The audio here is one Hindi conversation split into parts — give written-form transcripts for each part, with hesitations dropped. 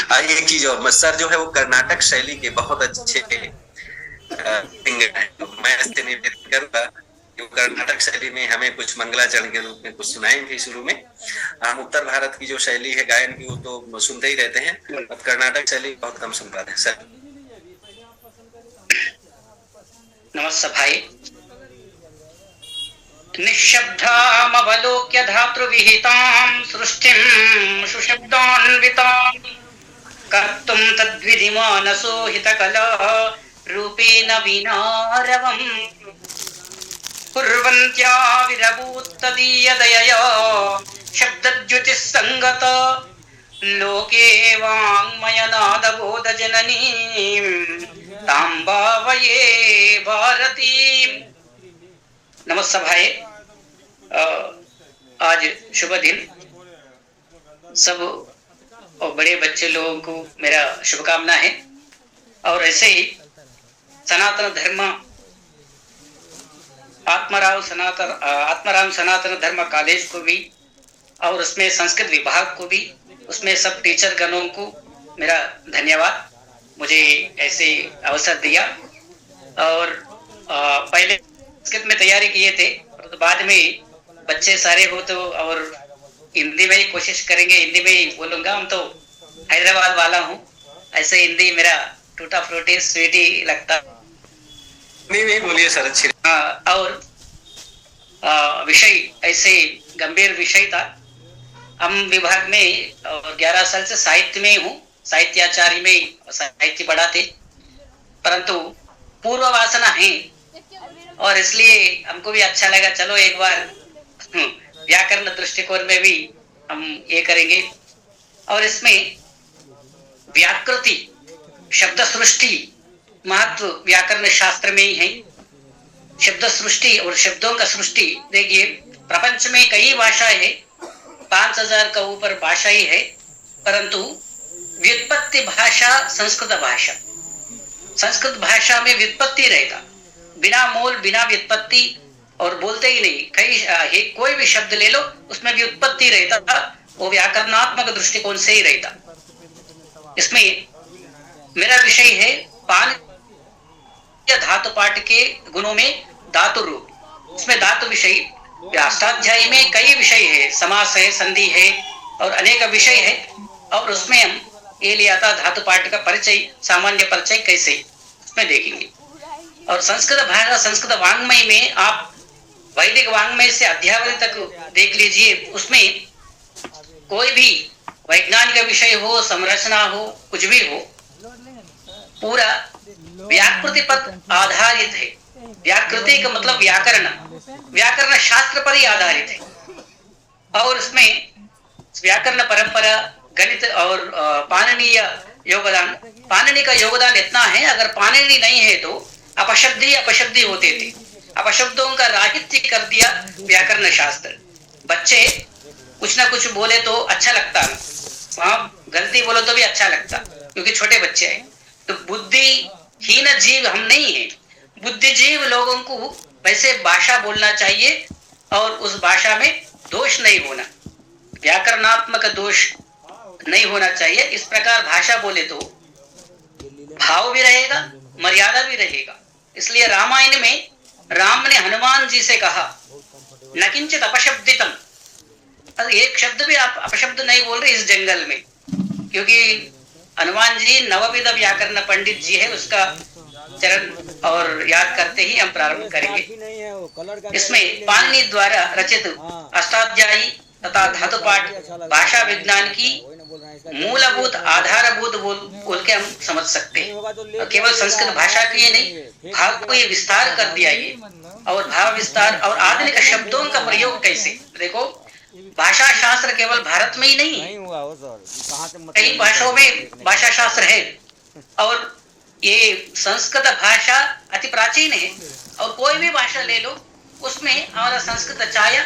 एक चीज और, सर जो है वो कर्नाटक शैली के बहुत अच्छे सिंगर हैं। तो मैं इससे निवेदन करूंगा कि कर्नाटक शैली में हमें कुछ मंगलाचरण के रूप में कुछ सुनाएंगे शुरू में। हम उत्तर भारत की जो शैली है गायन की वो तो सुनते ही रहते हैं, और कर्नाटक शैली बहुत कम सुन पाते हैं सर। नमस्ते भाई। निःशब्दामवलोक्य धातृविहितां सृष्टिं सुशब्दान्वितां कर्तुं तद्विधिमानसो हितकला रूपेण विनारवम् कुर्वन्त्या विरभूत्तदीयदयया शब्दद्युतिः सङ्गत लोके वाङ्मयनादबोधजननीं तां भावये भारतीम्। नमस्ते भाई। आज शुभ दिन। सब और बड़े बच्चे लोगों को मेरा शुभकामना है। और ऐसे ही सनातन धर्म आत्माराम सनातन धर्म कॉलेज को भी, और उसमें संस्कृत विभाग को भी, उसमें सब टीचर गणों को मेरा धन्यवाद, मुझे ऐसे अवसर दिया। और पहले संस्कृत में तैयारी किए थे, तो बाद में बच्चे सारे हो तो और हिंदी में ही कोशिश करेंगे, हिंदी में ही बोलूंगा। हम तो हैदराबाद वाला हूँ, ऐसे हिंदी मेरा टूटा फ्रूटी स्वीटी लगता। नहीं बोलिए सर, अच्छी। और विषय ऐसे गंभीर विषय था। हम विभाग में 11 साल से साहित्य में हूँ, साहित्याचार्य में साहित्य पढ़ाते, परंतु पूर्व वासना है और इसलिए हमको भी अच्छा लगा, चलो एक बार व्याकरण दृष्टिकोण में भी हम ये करेंगे। और इसमें व्याकृति शब्द सृष्टि महत्व व्याकरण शास्त्र में ही है। शब्द सृष्टि और शब्दों का सृष्टि, देखिए प्रपंच में कई भाषाएं है, 5000 का ऊपर भाषा ही है, परंतु व्युत्पत्ति भाषा संस्कृत भाषा। संस्कृत भाषा में व्युत्पत्ति रहेगा, बिना मूल बिना व्युत्पत्ति और बोलते ही नहीं। कोई भी शब्द ले लो उसमें व्युत्पत्ति रहता था, वो व्याकरणात्मक दृष्टिकोण से ही रहता। इसमें मेरा विषय है पान धातु पाठ के गुणों में धातु रूप। इसमें धातु विषय अष्टाध्यायी में कई विषय है, समास है, संधि है और अनेक विषय है। और उसमें हम ये लिया था धातु पाठ का परिचय, सामान्य परिचय कैसे, उसमें देखेंगे। और संस्कृत भाषा संस्कृत वांग्मय में आप वैदिक वांग्मय से अध्यावधि तक देख लीजिए, उसमें कोई भी वैज्ञानिक विषय हो, संरचना हो, कुछ भी हो, पूरा व्याकृति पर आधारित है। व्याकृति का मतलब व्याकरण, व्याकरण शास्त्र पर ही आधारित है। और इसमें व्याकरण परंपरा, गणित और पाणिनीय योगदान, पाणिनि का योगदान इतना है, अगर पाणिनि नहीं है तो अपशब्दी होते थे। अपशब्दों का राहित्य कर दिया व्याकरण शास्त्र। बच्चे कुछ ना कुछ बोले तो अच्छा लगता, वहां गलती बोलो तो भी अच्छा लगता, क्योंकि छोटे बच्चे हैं। तो बुद्धिहीन जीव हम नहीं है, बुद्धिजीव लोगों को वैसे भाषा बोलना चाहिए और उस भाषा में दोष नहीं होना, व्याकरणात्मक दोष नहीं होना चाहिए। इस प्रकार भाषा बोले तो भाव भी रहेगा, मर्यादा भी रहेगा। इसलिए रामायण में राम ने हनुमान जी से कहा न किंचित अपशब्दितम, एक शब्द भी आप अपशब्द नहीं बोल रहे इस जंगल में, क्योंकि हनुमान जी नवविध व्याकरण पंडित जी है। उसका चरण और याद करते ही हम प्रारंभ करेंगे। इसमें पाणिनि द्वारा रचित अष्टाध्यायी तथा धातु पाठ भाषा विज्ञान की मूलभूत आधारभूत बोल के हम समझ सकते हैं। केवल संस्कृत भाषा के नहीं, भाव को ये विस्तार कर दिया ये, और भाव विस्तार और आधुनिक शब्दों का प्रयोग कैसे। देखो भाषा शास्त्र केवल भारत में ही नहीं है, कई भाषाओं में भाषा शास्त्र है। और ये संस्कृत भाषा अति प्राचीन है, और कोई भी भाषा ले लो उसमें हमारा संस्कृत छाया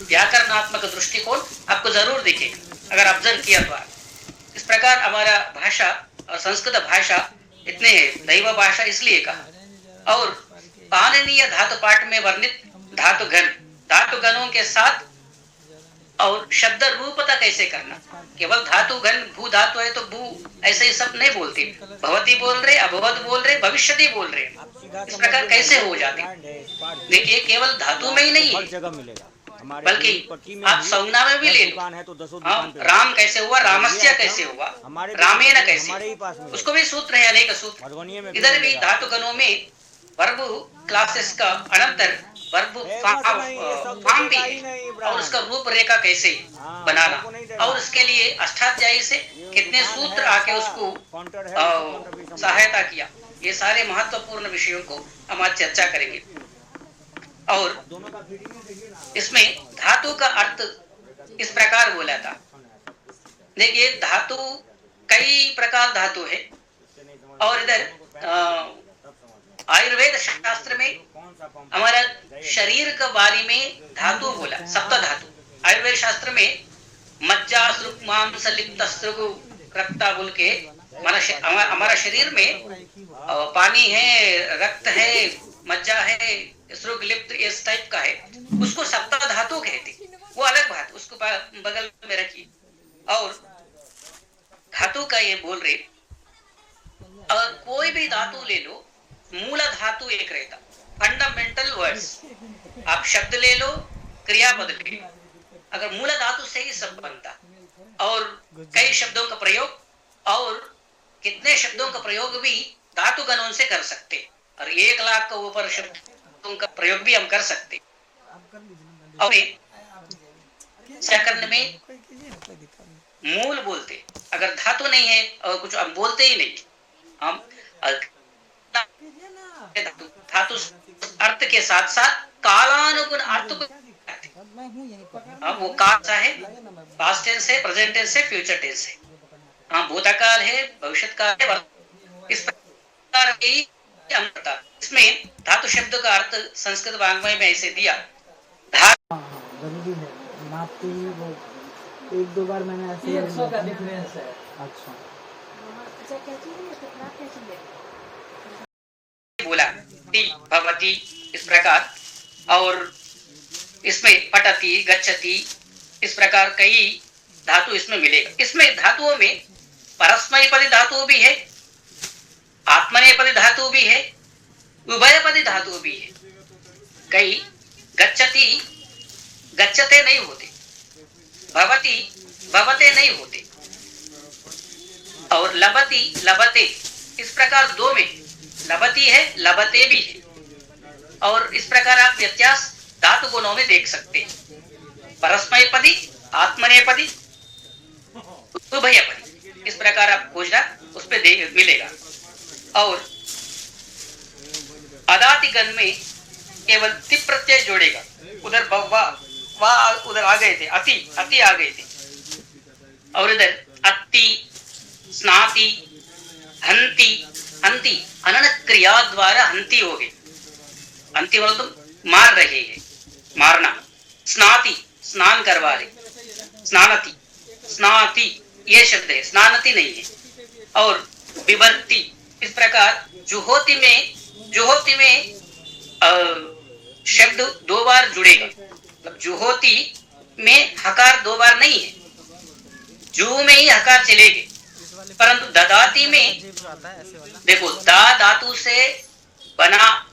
व्याकरणात्मक दृष्टिकोण आपको जरूर दिखेगा, अगर ऑब्जर्व किया तो। इस प्रकार हमारा भाषा और संस्कृत भाषा इतने दैव भाषा इसलिए कहा। और पाणिनीय धातु पाठ में वर्णित धातु गणों के साथ और शब्द रूपता कैसे करना। केवल धातु घन भू धातु है तो भू ऐसे ही सब नहीं बोलते, भवती बोल रहे, अभवत बोल रहे, भविष्यति बोल रहे, इस प्रकार कैसे हो जाते। देखिए केवल धातु में ही नहीं है, बल्कि आप संज्ञा में भी ले लो। राम कैसे हुआ, रामस्य कैसे हुआ, रामेण कैसे, उसको भी सूत्र है, अनेक सूत्र। इधर भी धातु गणों में वर्ब क्लासेस का अनंतर वर्ब फॉर्म भी है, और उसका रूपरेखा कैसे बनाना, और उसके लिए अष्टाध्यायी से कितने सूत्र आके उसको सहायता किया, ये सारे महत्वपूर्ण विषयों को हम आज चर्चा करेंगे। और इसमें धातु का अर्थ इस प्रकार बोला था। देखिए धातु कई प्रकार धातु है, और इधर आयुर्वेद शास्त्र में हमारा शरीर के बारे में धातु बोला, सप्त धातु। आयुर्वेद शास्त्र में मज्जा श्रुक मांस लिप्त रक्ता बोल के हमारा शरीर में पानी है, रक्त है, मज्जा है, श्रुक लिप्त इस टाइप का है, उसको सप्त धातु कहते, वो अलग बात, उसको बगल में रखिए। और धातु का ये बोल रहे, और कोई भी धातु ले लो, मूल धातु एक रहता, फंडामेंटल वर्ड्स, आप शब्द ले लो, क्रियापद ले लो, अगर मूल धातु से ही सब बनता। और कई शब्दों का प्रयोग, और कितने शब्दों का प्रयोग भी धातु गणों से कर सकते, और 1,00,000 का ऊपर शब्दों का प्रयोग भी हम कर सकते। और व्याकरण में मूल बोलते, अगर धातु नहीं है और कुछ हम बोलते ही नहीं, हम धातु अर्थ के साथ साथ कालानुगुण अर्थ को, वो काल है, पास्ट टेंस है, प्रेजेंट टेंस है, फ्यूचर टेंस है, हाँ भूतकाल है, भविष्यत काल है, इस प्रकार की इसमें धातु शब्द का अर्थ संस्कृत वाङ्मय में ऐसे दिया। जरूरी है नापते ही वो 1-2 बार मैंने ऐसे 100 का डिफरेंस है। अच्छा बोला भवती इस प्रकार, और इसमें पठति गच्छति इस प्रकार कई धातु इसमें मिलेगा। इसमें धातुओं में परस्मैपदी धातु भी है, आत्मनेपदी धातु भी है, उभयपदी धातु भी है। कई गच्छति गच्छते नहीं होते, भवति भवते नहीं होते, और लभति लभते, इस प्रकार दो में लभति है, लभते भी है। और इस प्रकार आप व्यत्यास धातु गुणों में देख सकते हैं, परस्मैपदी, आत्मनेपदी, उभयपदी, इस प्रकार आप खोजना उस पे मिलेगा। और अदाति गण में केवल ति प्रत्यय जोड़ेगा, उधर वह उधर आ गए थे, अति अति आ गए थे, और इधर अति, स्नाति, हंति, हंति अनन क्रिया द्वारा हंति हो गए, हंति मतलब तो मार रहे हैं, मारना। स्नाति स्नान करवा रहे, स्नानति स्नाति ये शब्द है, स्नानति नहीं है। और विभक्ति इस प्रकार जुहोति में शब्द 2 बार जुड़ेगा, मतलब जुहोति में हकार 2 बार नहीं है, जू में ही हकार चलेगे, परंतु ददाती में देखो दा धातु से बना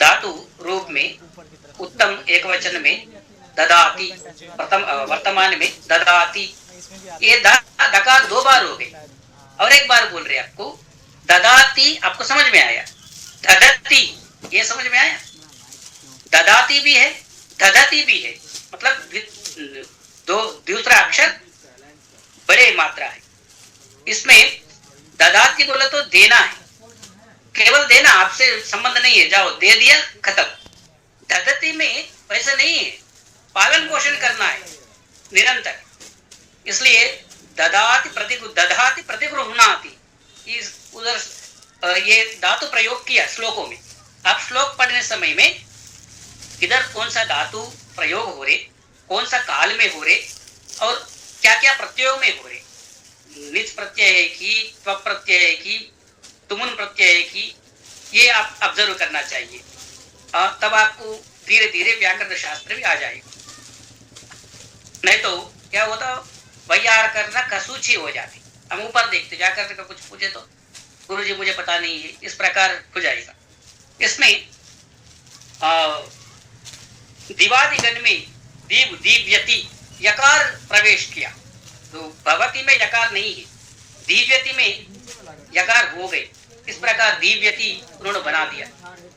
धातु रूप में उत्तम एक वचन में ददाती, प्रथम वर्तमान में ददाती, ये दकार 2 बार हो गए। और एक बार बोल रहे आपको ददाती, आपको समझ में आया, ददती ये समझ में आया, ददाती भी है, ददती भी है, मतलब दूसरा अक्षर बड़े मात्रा है। इसमें ददाती बोले तो देना है, केवल देना, आपसे संबंध नहीं है, जाओ दे दिया खत्म। ददती में वैसे नहीं है, पालन पोषण करना है निरंतर, इसलिए ददाति प्रतिगृह्णाति, इस उधर ये धातु प्रयोग किया श्लोकों में। आप श्लोक पढ़ने समय में किधर कौन सा धातु प्रयोग हो रहे, कौन सा काल में हो रहे, और क्या क्या प्रत्ययों में हो रहे, निज प्रत्यय है कि त्व प्रत्यय है कि तुमुन प्रत्यय है कि, ये आप ऑब्जर्व करना चाहिए, तब आपको धीरे धीरे व्याकरण शास्त्र भी आ जाएगा। नहीं तो क्या होता, वैयार करना कसूची हो जाती। हम ऊपर देखते, जाकर का कुछ पूछे तो गुरु जी मुझे पता नहीं है, इस प्रकार हो जाएगा। इसमें दिवादिगण में दीव दीव्यति यकार प्रवेश किया, तो भगवती में यकार नहीं है, दिव्यति में यकार हो गए, इस प्रकार दिव्यति उन्होंने बना दिया।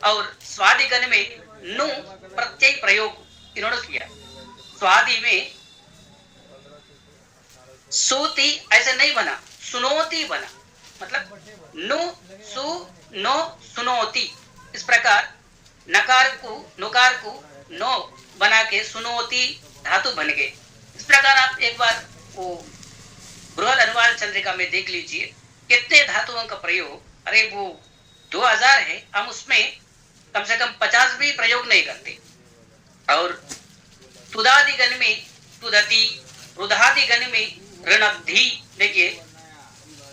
और स्वादिगण में नु प्रत्यय प्रयोग इन्होंने किया। स्वादि में सोती ऐसे नहीं बना, सुनोती बना, मतलब नु सु नो सुनोती, इस प्रकार नकार को नुकार को नो बना के सुनोती धातु बन गए। इस प्रकार आप एक बार वो बृहद अनुवाद चंद्रिका में देख लीजिए कितने धातुओं का प्रयोग। अरे वो 2000 है, हम उसमें कम से कम 50 भी प्रयोग नहीं करते। और तुदादिगण में तुदति, रुधादिगण में ऋणब्धि, देखिए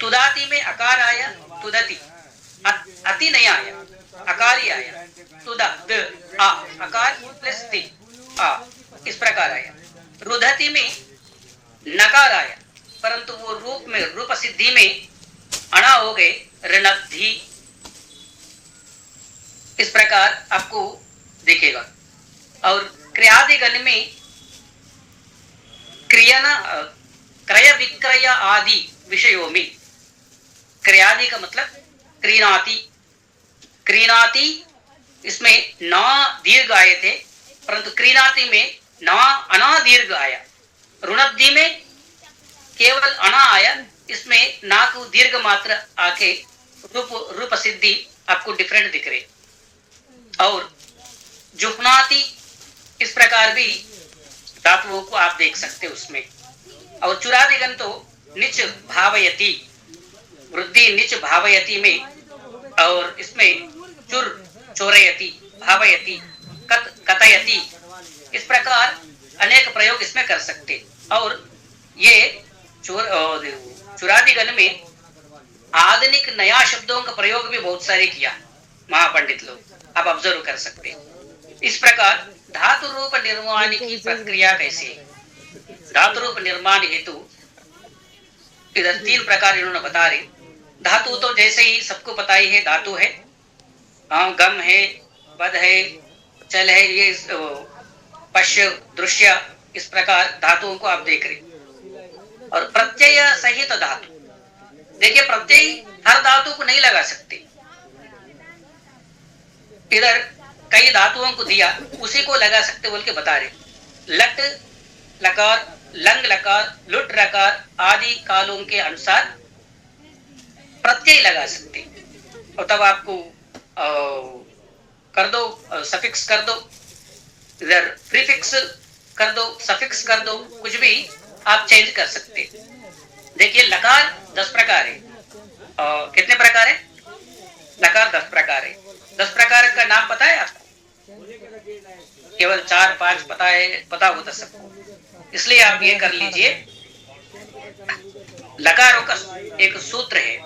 तुदाति में अकार आया, तुदति अति नहीं आया, अकार ही आया, तुदा द आ, अकार प्लस ति आ, इस प्रकार आया। रुधति में नकार आया, परंतु वो रूप में रूप सिद्धि में अणा हो गए, ऋणब्धि, इस प्रकार आपको दिखेगा। और क्रियादिगण में क्रियना क्रय विक्रय आदि विषयों में, क्रियादि का मतलब क्रीणाति, क्रीणाति इसमें ना दीर्घ आए थे, परंतु क्रीणाति में ना अना दीर्घ आया। ऋणब्धि में केवल अना आया, इसमें ना को दीर्घ मात्र आके रूप सिद्धि आपको डिफरेंट दिख रही। और जुह्नाति, इस प्रकार भी धातुओं को आप देख सकते उसमें। और चुरादिगण तो निच भावयति, वृद्धि निच भावयति में, और इसमें चुर चोरयति, भावयति, कत कतयति, इस प्रकार अनेक प्रयोग इसमें कर सकते। और ये चुरादिगण में आधुनिक नया शब्दों का प्रयोग भी बहुत सारे किया महापंडित लोग, आप ऑब्जर्व कर सकते। इस प्रकार धातु रूप निर्माण की प्रक्रिया कैसे है? धातु रूप निर्माण हेतु इधर 3 प्रकार इन्होंने बता रहे। धातु तो जैसे ही सबको पता ही है, धातु है, गम है, पद है, चल है, ये पश्य दृश्य, इस प्रकार धातुओं को आप देख रहे। और प्रत्यय सहित धातु, देखिए प्रत्यय हर धातु को नहीं लगा सकते। इधर कई धातुओं को दिया, उसी को लगा सकते बोल के बता रहे। लट लकार, लंग लकार, लुट लकार आदि कालों के अनुसार प्रत्यय लगा सकते, और तब आपको कर दो, सफिक्स कर दो, इधर प्रीफिक्स कर दो, सफिक्स कर दो, कुछ भी आप चेंज कर सकते। देखिए लकार 10 प्रकार है, कितने प्रकार है? लकार 10 प्रकार है। 10 प्रकार का नाम पता है आपको? केवल 4-5 पता है, पता होता सबको, इसलिए आप ये कर लीजिए। लकारों का एक सूत्र है,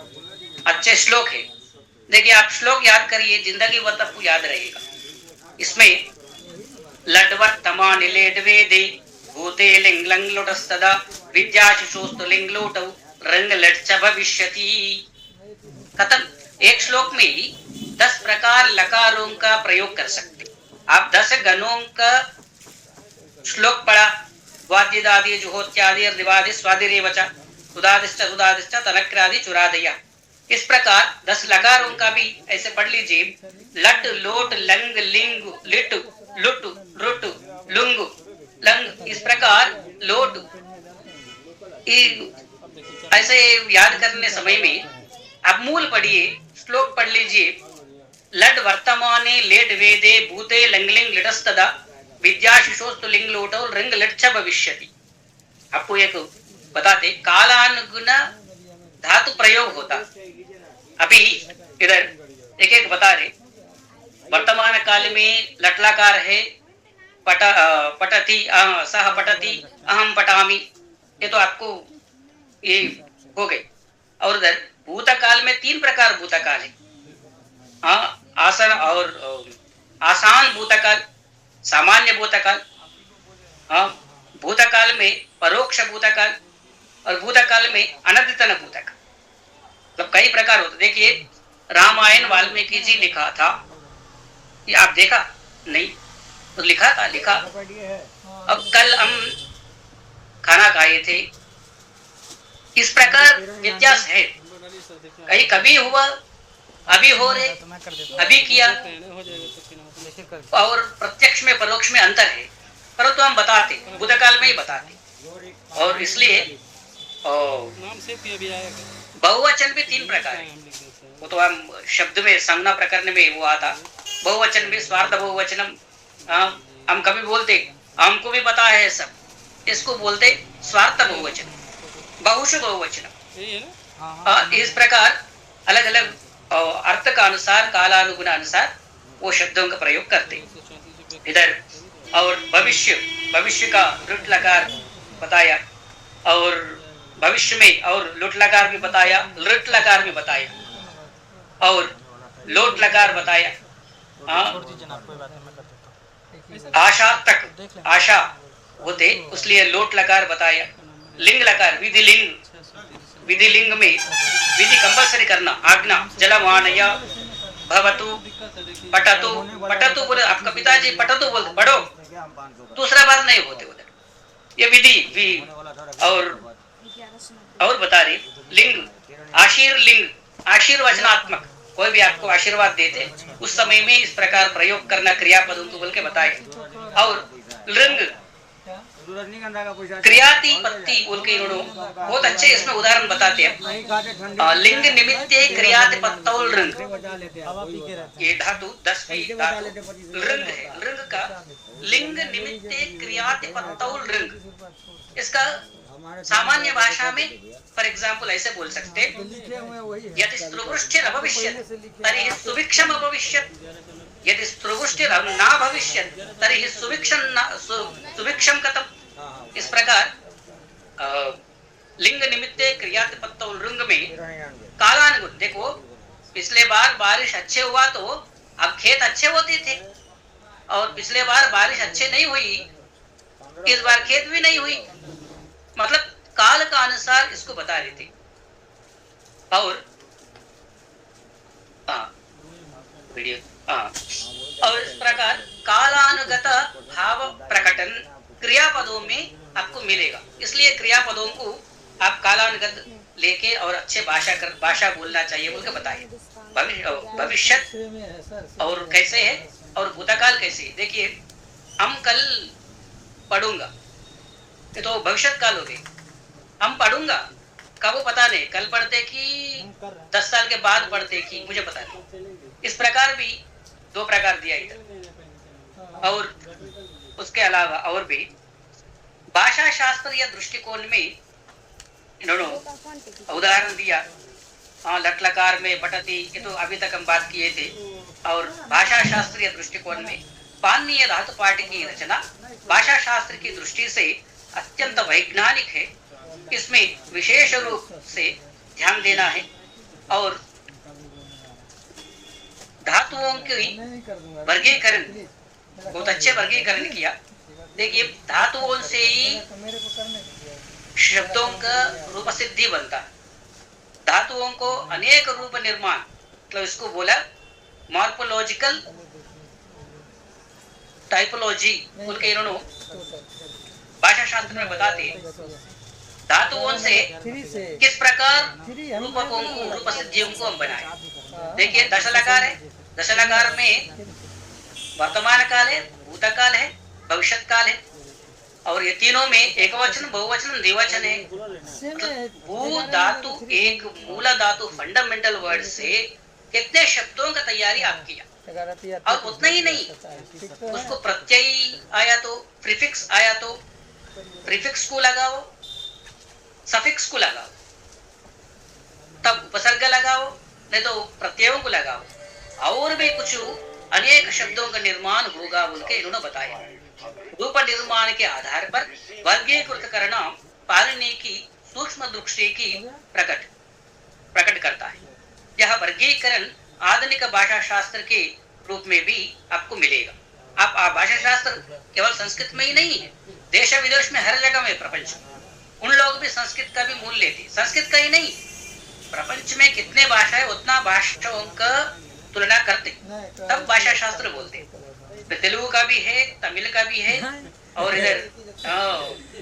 अच्छे श्लोक है, देखिए आप श्लोक याद करिए, जिंदगी भर आपको याद रहेगा। इसमें लड्वर्तमा निलेड वेदे भूते लिंग लंग लोटस्तदा विद्या शिशोस्तु लिंग लोटौ रंग लट भविष्यति। खत्म। एक श्लोक में ही 10 प्रकार लकारों का प्रयोग कर सकते। आप 10 गणों का श्लोक पढ़ा, वाद्यदादि जुहोत्यादि दिवादि स्वादिरेवच उदादिश्च उदादिश्च तनक्रादि चुरादया, इस प्रकार 10 लकारों का भी ऐसे पढ़ लीजिए। लट लोट लंग लिंग लिट लुट रुट लुंग लंग, इस प्रकार लोट, ऐसे याद करने समय में आप मूल पढ़िए, श्लोक पढ़ लीजिए। लड वर्तमाने लेड वेदे भूते लंगलिंग लिटस्तदा विद्या शिशोस्तु लिंग लोटो रंग लट भविष्यति। आपको एक बताते, कालानुगुण धातु प्रयोग होता। अभी इधर एक एक बता रहे। वर्तमान काल में लटलाकार है, पठति सह पठति अहम पठामि, ये तो आपको ये हो गई। और उधर भूतकाल में 3 प्रकार भूतकाल है, आसन और आसान भूतकाल, सामान्य भूतकाल, भूतकाल में परोक्ष भूतकाल और भूतकाल में अनद्यतन भूतकाल, मतलब कई प्रकार होते। देखिए रामायण वाल्मीकि जी लिखा था, ये आप देखा नहीं तो लिखा था, लिखा। अब कल हम खाना खाए थे, इस प्रकार व्यत्यास है। कहीं कभी हुआ, अभी हो रहे, अभी किया, और प्रत्यक्ष में परोक्ष में अंतर है, परंतु हम बताते भूतकाल में ही बताते। और इसलिए बहुवचन भी 3 प्रकार है, वो तो हम शब्द में संज्ञा प्रकरण में वो आता। बहुवचन भी स्वार्थ बहुवचनम, हम कभी बोलते, हमको भी पता है सब, इसको बोलते स्वार्थ बहुवचन, बहुश बहुवचन। इस प्रकार अलग अलग अर्थ का अनुसार, कालानुगुण अनुसार वो शब्दों का प्रयोग करते इधर। और भविष्य, भविष्य का लुट लकार बताया, और भविष्य में और लुट लकार भी बताया, लृट लकार भी बताया, और लोट लकार बताया। आशा तक, आशा होते, उसलिए लोट लकार बताया। लिंग लकार, विधि लिंग, विधि लिंग में विधि कंपल्सरी करना, आज्ञा, जलमानया भवतु, पठतु, पठतु बोले आपका पिताजी पठतु बोलते, पढ़ो, दूसरा बार नहीं होते उधर, ये विधि। और बता रही लिंग, आशीर लिंग, आशीर्वचनात्मक, कोई भी आपको आशीर्वाद देते उस समय में इस प्रकार प्रयोग करना क्रियापदों को बोल के बताए। और लिंग क्रियातिपत्ति बोल के इन्होंने बहुत अच्छे इसमें उदाहरण बताते हैं। लिंग निमित्ते क्रियातिपत्तौ लिंग, ये धातु 10वीं धातु लिंग है, लिंग का लिंग निमित्ते क्रियातिपत्तौ लिंग, इसका सामान्य भाषा में फॉर एग्जाम्पल ऐसे बोल सकते, यदि स्त्रुवृष्टिर अभविष्यत् तर्हि सुभिक्षम अभविष्यत्, यदि स्त्रुवृष्टिर न भविष्यत् तर्हि सुभिक्षम कथम। इस प्रकार लिंग निमित्ते क्रियातिपत्तौ लिंग में कालानुगुण, देखो पिछले बार बारिश अच्छे हुआ तो अब खेत अच्छे होते थे, और पिछले बार बारिश अच्छे नहीं हुई, इस बार खेत भी नहीं हुई, मतलब काल का अनुसार इसको बता रहे थे। और वीडियो, और इस प्रकार कालानुगत भाव प्रकटन क्रियापदों में आपको मिलेगा, इसलिए क्रियापदों को आप कालानुगत लेके और अच्छे भाषा बोलना चाहिए बोल के बताइए। भविष्यत और कैसे है और भूतकाल कैसे है। देखिए हम कल पढ़ूंगा, ये तो भविष्यत काल हो गई, हम पढ़ूंगा कब पता नहीं, कल पढ़ते कि 10 साल के बाद पढ़ते कि मुझे पता नहीं। इस प्रकार भी 2 प्रकार दिया इधर। और उसके अलावा और भी भाषा शास्त्रीय दृष्टिकोण में इन्होंने उदाहरण दिया। लट लकार में पठति, ये तो अभी तक हम बात किए थे। और भाषा शास्त्रीय दृष्टिकोण में पाणिनीय धातु पाठ की रचना भाषा शास्त्र की दृष्टि से अत्यंत वैज्ञानिक है, इसमें विशेष रूप से ध्यान देना है। और धातुओं की वर्गीकरण, बहुत अच्छे वर्गीकरण किया। देखिए धातुओं से ही शब्दों का रूप सिद्धि बनता है, धातुओं को अनेक रूप निर्माण, मतलब इसको बोला मॉर्फोलॉजिकल टाइपोलॉजी बोल के इन्होंने भाषा शास्त्र में बताते धातुओं से किस प्रकार रूपकों को, रूप सिद्धियों को हम बनाए। देखिए दशलकार है, दशलकार में वर्तमान काल है, भूतकाल है, भविष्यत काल है, और ये तीनों में एकवचन, बहुवचन, द्विवचन है। मतलब भू धातु एक मूल धातु फंडामेंटल वर्ड से कितने शब्दों का तैयारी आप किया, और उतना ही नहीं, उसको प्रत्यय आया तो प्रीफिक्स आया तो प्रीफिक्स को लगाओ, सफिक्स को लगाओ, तब उपसर्ग लगाओ, नहीं तो प्रत्ययों को लगाओ, और भी कुछ अनेक शब्दों का निर्माण होगा बोल के इन्होंने बताया। रूप निर्माण के आधार पर वर्गीकृत करना पाणिनि की सूक्ष्म दृष्टि की प्रकट करता है। यह वर्गीकरण आधुनिक भाषा शास्त्र के रूप में भी आपको मिलेगा। आप भाषा शास्त्र केवल संस्कृत में ही नहीं है, देश विदेश में हर जगह में प्रपंच उन लोग भी संस्कृत का भी मूल्य लेते, संस्कृत का ही नहीं, प्रपंच में कितने भाषा है उतना भाषाओं का तुलना करते, तब भाषा शास्त्र बोलते। तो तेलुगु का भी है, तमिल का भी है, और इधर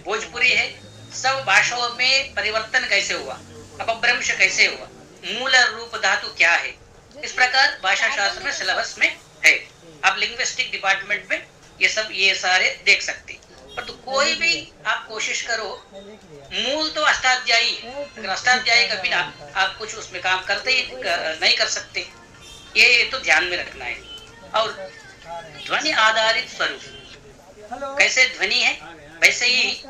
भोजपुरी है। सब भाषाओं में परिवर्तन कैसे हुआ, अपभ्रंश कैसे हुआ, मूल रूप धातु क्या है, इस प्रकार भाषा शास्त्र में सिलेबस में है। आप लिंग्विस्टिक डिपार्टमेंट में ये सारे देख सकते। पर तो कोई भी आप कोशिश करो, मूल तो अष्टाध्यायी है, अगर अष्टाध्यायी का बिना आप कुछ उसमें काम करते ही नहीं कर सकते, ये तो ध्यान में रखना है। और ध्वनि आधारित स्वरूप, कैसे ध्वनि है वैसे ही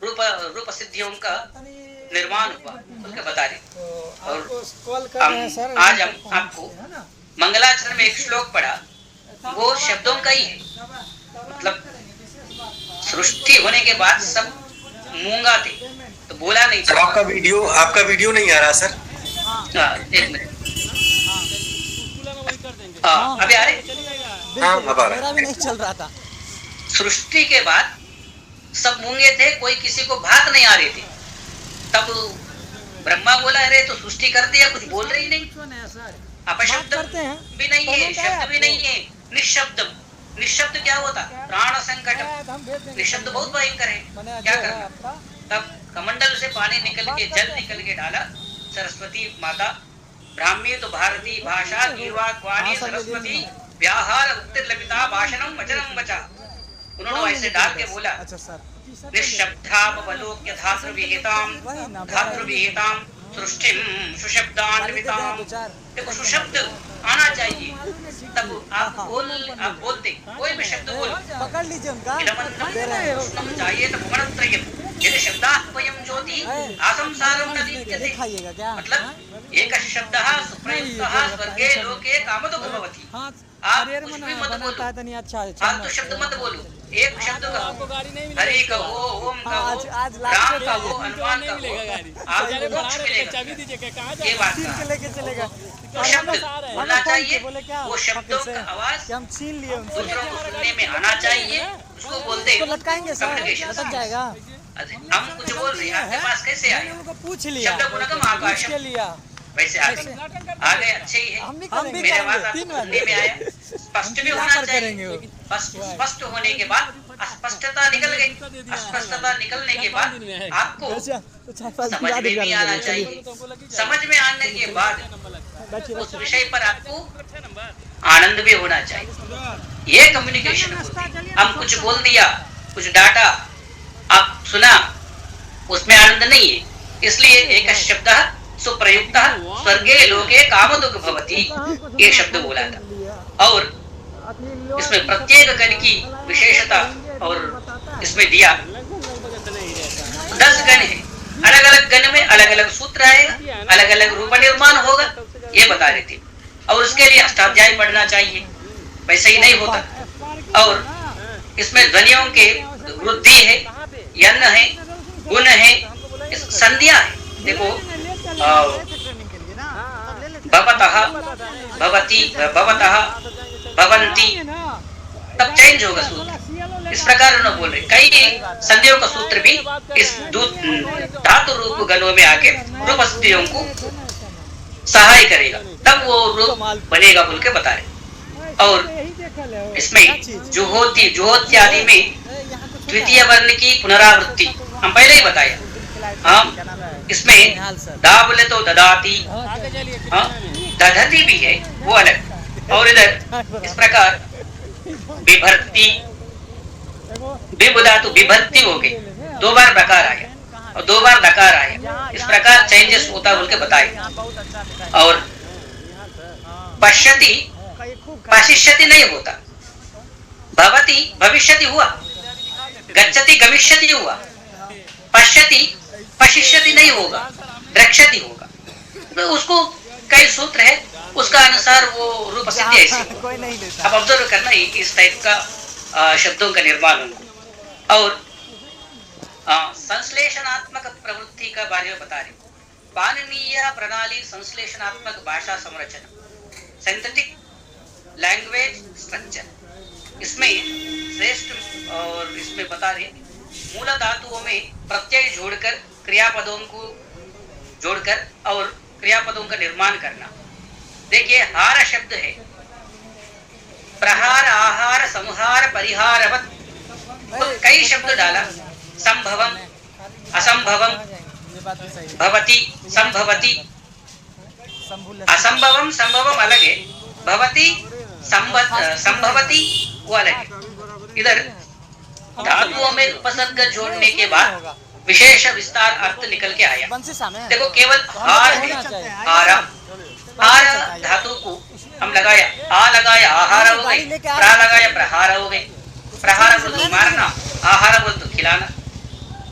रूप सिद्धियों का निर्माण हुआ उसके बता रहे। और आज हम आपको मंगलाचरण में एक श्लोक पढ़ा, वो शब्दों का ही है, मतलब सृष्टि होने के बाद सब मूंगा थे तो बोला नहीं था। आपका वीडियो नहीं आ रहा सर। एक मिनट, अभी आ रहे? मेरा भी नहीं चल रहा था। सृष्टि के बाद सब मूंगे थे, कोई किसी को बात नहीं आ रही थी। तब ब्रह्मा बोला, अरे तो सृष्टि कर दिया, कुछ बोल रही नहीं, अपशब्द भी नहीं है, शब्द भी नहीं है, निशब्द। निशब्द क्या होता? प्राण संकट। निशब्द बहुत भयंकर है, क्या करना? तब कमंडल से पानी निकल के, जल निकल के डाला, सरस्वती माता, ब्राह्मी तो भारती भाषा, गीर्वाक्वाणी सरस्वती, व्याहार उत्तिर्लपिता भाषणम वचनम वचा। उन्होंने ऐसे डाल के बोला, निशब्दापलोक्य धातृविहिताम धातृविहिताम सृष्टिम सुशब्दान्विताम। देखो सुशब्द आना चाहिए, तब आप बोलते कोई भी शब्द बोलो, पकड़ लीजिए उनका, चाहिए तो भुवनत्रयम् यदि शब्दाह्वयं ज्योति आसंसारं न दीप्यते। मतलब एक शब्दः सुप्रयुक्तः स्वर्गे लोके कामतो भवति। आप कुछ भी मत बोलो, फालतू शब्द मत बोलो, एक शब्द कहो, हरि कहो, ओम कहो, राम कहो, हनुमान कहो, आपको मोक्ष मिलेगा। ये बात का तो शब्द बोलना चाहिए, वो शब्दों का आवाज दूसरों को सुनने में आना चाहिए, उसको बोलते कम्युनिकेशन जाएगा। हम कुछ बोल रहे हैं, आपके पास कैसे आए? पूछ लिया, शब्द गुणकम आकाश वैसे आ गए, अच्छे ही है। मेरे पास हिंदी में आया, स्पष्ट भी होना चाहिए। स्पष्ट होने के बाद अस्पष्टता निकल गई, अस्पष्टता निकलने के बाद आपको समझ में भी आना चाहिए। समझ में आने के बाद उस विषय पर आपको आनंद भी होना चाहिए। ये कम्युनिकेशन होती है। हम कुछ बोल दिया, कुछ डाटा, आप सुना, उसमें आनंद नहीं है। इसलिए एक शब्द सुप्रयुक्त स्वर्गे लोके कामदुग भवति, ये शब्द बोला था। और इसमें प्रत्येक गण की विशेषता और इसमें दिया 10 गण है, अलग अलग गण में अलग अलग सूत्र आएगा, अलग अलग रूप निर्माण होगा, ये बता रहे थे। और उसके लिए अष्टाध्याय पढ़ना चाहिए, वैसे ही नहीं होता। और इसमें ध्वनियों के वृद्धि है, यन्न है, गुण है, संध्या है। देखो भवतः, भवति, भवतः, भवन्ति, तब चेंज होगा सूत्र। इस प्रकार उन्होंने बोल रहे कई संधियों का सूत्र भी इस धातु रूप गणों में आके रूप स्थितियों को सहाय करेगा, तब वो रूप बनेगा बोल के बता रहे। और इसमें जुहोती, जुहोत्यादि में द्वितीय वर्ण की पुनरावृत्ति हम पहले ही बताया। हम इसमें दा बोले तो ददाती, दधती भी है, वो अलग। और इधर इस प्रकार विभर्ती, विबुधा तो विभर्ती हो गई, 2 बार प्रकार आया और 2 बार नकार आया। इस प्रकार चेंजेस होता बोल के बताए। और पश्यति, पशिष्यति नहीं होता, भवति भविष्यति हुआ, गच्छति गमिष्यति हुआ, पश्यति पशिष्यति नहीं होगा, द्रक्ष्यति होगा। तो उसको कई सूत्र है, उसका अनुसार वो रूप सिद्धि ऐसी होगा। अब ऑब्जर्व करना इस टाइप का शब्दों का निर्माण होगा। और संश्लेषणात्मक प्रवृत्ति का बारे में बता रहे, पाणिनीय प्रणाली संश्लेषणात्मक भाषा संरचना, सिंथेटिक लैंग्वेज स्ट्रक्चर। इसमें श्रेष्ठ और इसमें बता रहे मूल धातुओं में प्रत्यय जोड़कर क्रियापदों को जोड़कर और क्रियापदों का निर्माण करना। देखिए हार शब्द है, प्रहार आहार संहार परिहारवत, तो कई शब्द डाला, संभवम असंभवम भवति संभवति, असंभवम संभवम अलग है, भवति संभवति वो अलग है। इधर धातुओं में उपसर्ग जोड़ने के बाद विशेष विस्तार अर्थ निकल के आया। देखो केवल हार है, हारा, हार धातु को हम लगाया, आ लगाया आहार हो गई, प्रा लगाया प्रहार हो गई, प्रहार बोल तो मारना, आहार बोल तो खिलाना।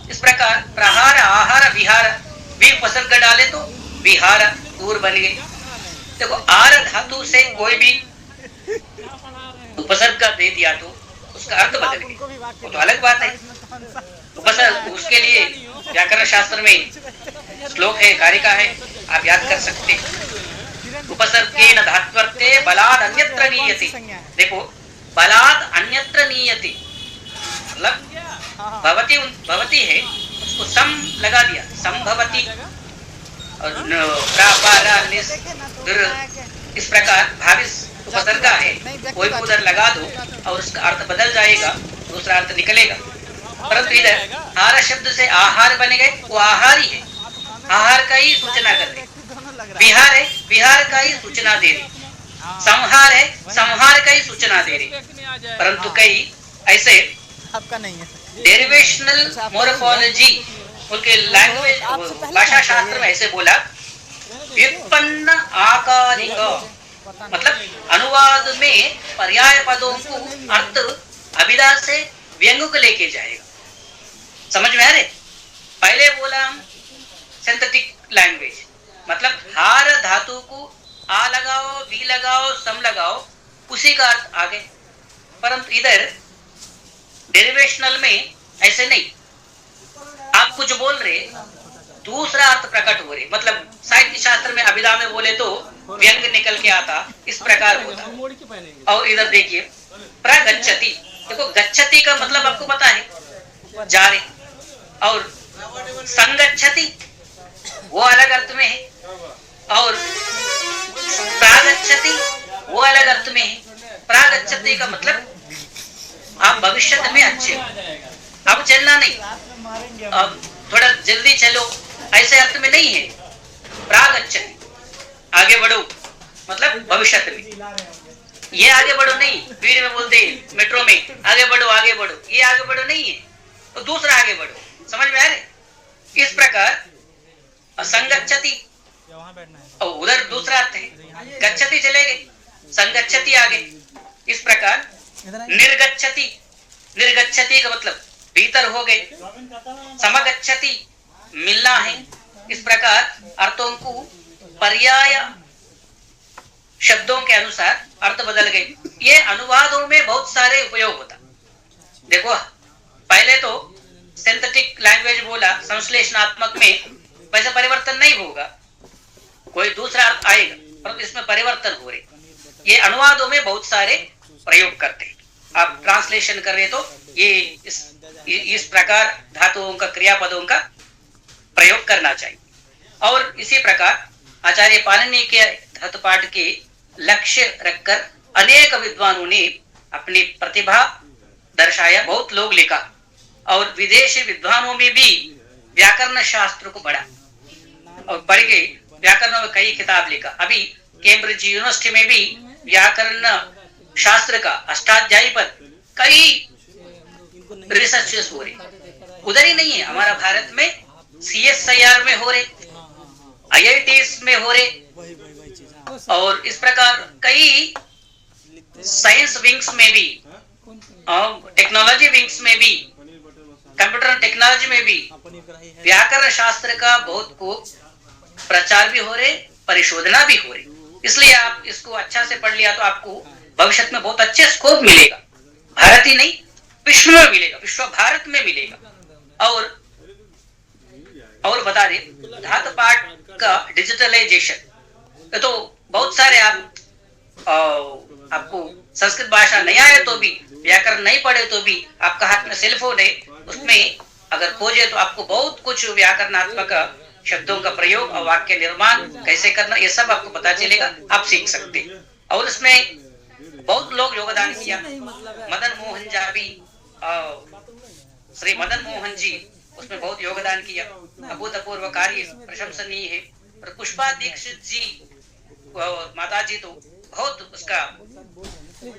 इस प्रकार प्रहार आहार विहार भी उपसर्ग डाले तो विहार दूर बन गए। देखो आर धातु से कोई भी उपसर्ग का दे दिया तो उसका अर्थ बदल गया, वो तो अलग बात है। उपसर्ग उसके लिए व्याकरण शास्त्र में श्लोक है, कारिका है, आप याद कर सकते। उपसर्गेन धात्वर्थे बलाद अन्यत्र नीयते, देखो बलाद अन्यत्र नीयते मतलब भवती भवती है उसको सम लगा दिया, संभवती, और इस प्रकार भाविस उपसर्ग है, कोई उधर लगा दो और उसका अर्थ बदल जाएगा, दूसरा अर्थ निकलेगा। परंतु इधर हार शब्द से आहार बने गए, वो आहार ही है, आहार का ही सूचना कर रहे। विहार है, विहार का ही सूचना दे रही। संहार है, संहार का ही सूचना दे रही। परंतु कई ऐसे आपका नहीं है डेरिवेशनल मोर्फोलॉजी उनके लैंग्वेज भाषा शास्त्र में ऐसे बोला, व्युत्पन्न आकारिक मतलब अनुवाद में पर्याय पदों को अर्थ अभिधा से व्यंग को लेके जाएगा। समझ में आ रहे? पहले बोला हम सिंथेटिक लैंग्वेज मतलब हार धातु को आ लगाओ, वी लगाओ, सम लगाओ, उसी का अर्थ आगे। परंतु इधर डेरिवेशनल में ऐसे नहीं, आप कुछ बोल रहे दूसरा अर्थ प्रकट हो रहे, मतलब साहित्य शास्त्र में अभिधा में बोले तो व्यंग निकल के आता, इस प्रकार होता। और इधर देखिए प्रगच्छति, देखो गच्छति का मतलब आपको पता है जा रहे, और संगच्छति वो अलग अर्थ में है, और प्रागच्छति वो अलग अर्थ में है। प्रागच्छति का मतलब आप भविष्य में अच्छे हो, अब चलना नहीं, अब थोड़ा जल्दी चलो, ऐसे अर्थ में नहीं है। प्रागच्छति आगे बढ़ो मतलब भविष्य में, ये आगे बढ़ो नहीं, भीड़ में बोलते मेट्रो में आगे बढ़ो आगे बढ़ो, ये आगे बढ़ो नहीं है, तो दूसरा आगे बढ़ो। समझ में आ रहे? इस प्रकार संगच्छति और उधर दूसरा अर्थ है, गच्छति चले गए, संगच्छति आगे। इस प्रकार निर्गच्छति, निर्गच्छति का मतलब भीतर हो गए, समगच्छति मिलना है। इस प्रकार अर्थों को पर्याय शब्दों के अनुसार अर्थ बदल गए। ये अनुवादों में बहुत सारे उपयोग होता। देखो पहले तो सिंथेटिक लैंग्वेज बोला, संश्लेषणात्मक में वैसे परिवर्तन नहीं होगा, कोई दूसरा अर्थ आएगा, परंतु इसमें परिवर्तन हो रहे। ये अनुवादों में बहुत सारे प्रयोग करते हैं। आप ट्रांसलेशन कर रहे तो ये इस प्रकार धातुओं का क्रियापदों का प्रयोग करना चाहिए। और इसी प्रकार आचार्य पाणिनि के धातुपाठ के लक्ष्य रखकर अनेक विद्वानों ने अपनी प्रतिभा दर्शाया, बहुत लोग लिखा, और विदेशी विद्वानों में भी व्याकरण शास्त्र को बढ़ा और पढ़ के व्याकरण में कई किताब लिखा। अभी कैम्ब्रिज यूनिवर्सिटी में भी व्याकरण शास्त्र का अष्टाध्यायी पर कई रिसर्चेस हो रहे। उधर ही नहीं है, हमारा भारत में CSIR में हो रहे, IITs में हो रहे, और इस प्रकार कई साइंस विंग्स में भी, टेक्नोलॉजी विंग्स में भी, कंप्यूटर टेक्नोलॉजी में भी व्याकरण शास्त्र का बहुत को प्रचार भी हो रहे, परिशोधना भी हो रही। इसलिए आप इसको अच्छा से पढ़ लिया तो आपको भविष्य में बहुत अच्छे स्कोप मिलेगा, भारत ही नहीं विश्व में मिलेगा, विश्व भारत में मिलेगा। और बता दे धातु पाठ का डिजिटलाइजेशन, तो बहुत सारे आप आपको संस्कृत भाषा नहीं आए तो भी, व्याकरण नहीं पढ़े तो भी, आपका हाथ में सेल फोन है, उसमें अगर खोजे तो आपको बहुत कुछ व्याकरणात्मक शब्दों का प्रयोग और वाक्य निर्माण कैसे करना, ये सब आपको पता चलेगा, आप सीख सकते। और उसमें बहुत लोग योगदान किया। मदन मोहन झा भी, श्री मदन मोहन जी उसमें बहुत योगदान किया, अभूतपूर्व कार्य प्रशंसनीय है। और पुष्पा दीक्षित जी माता जी तो बहुत उसका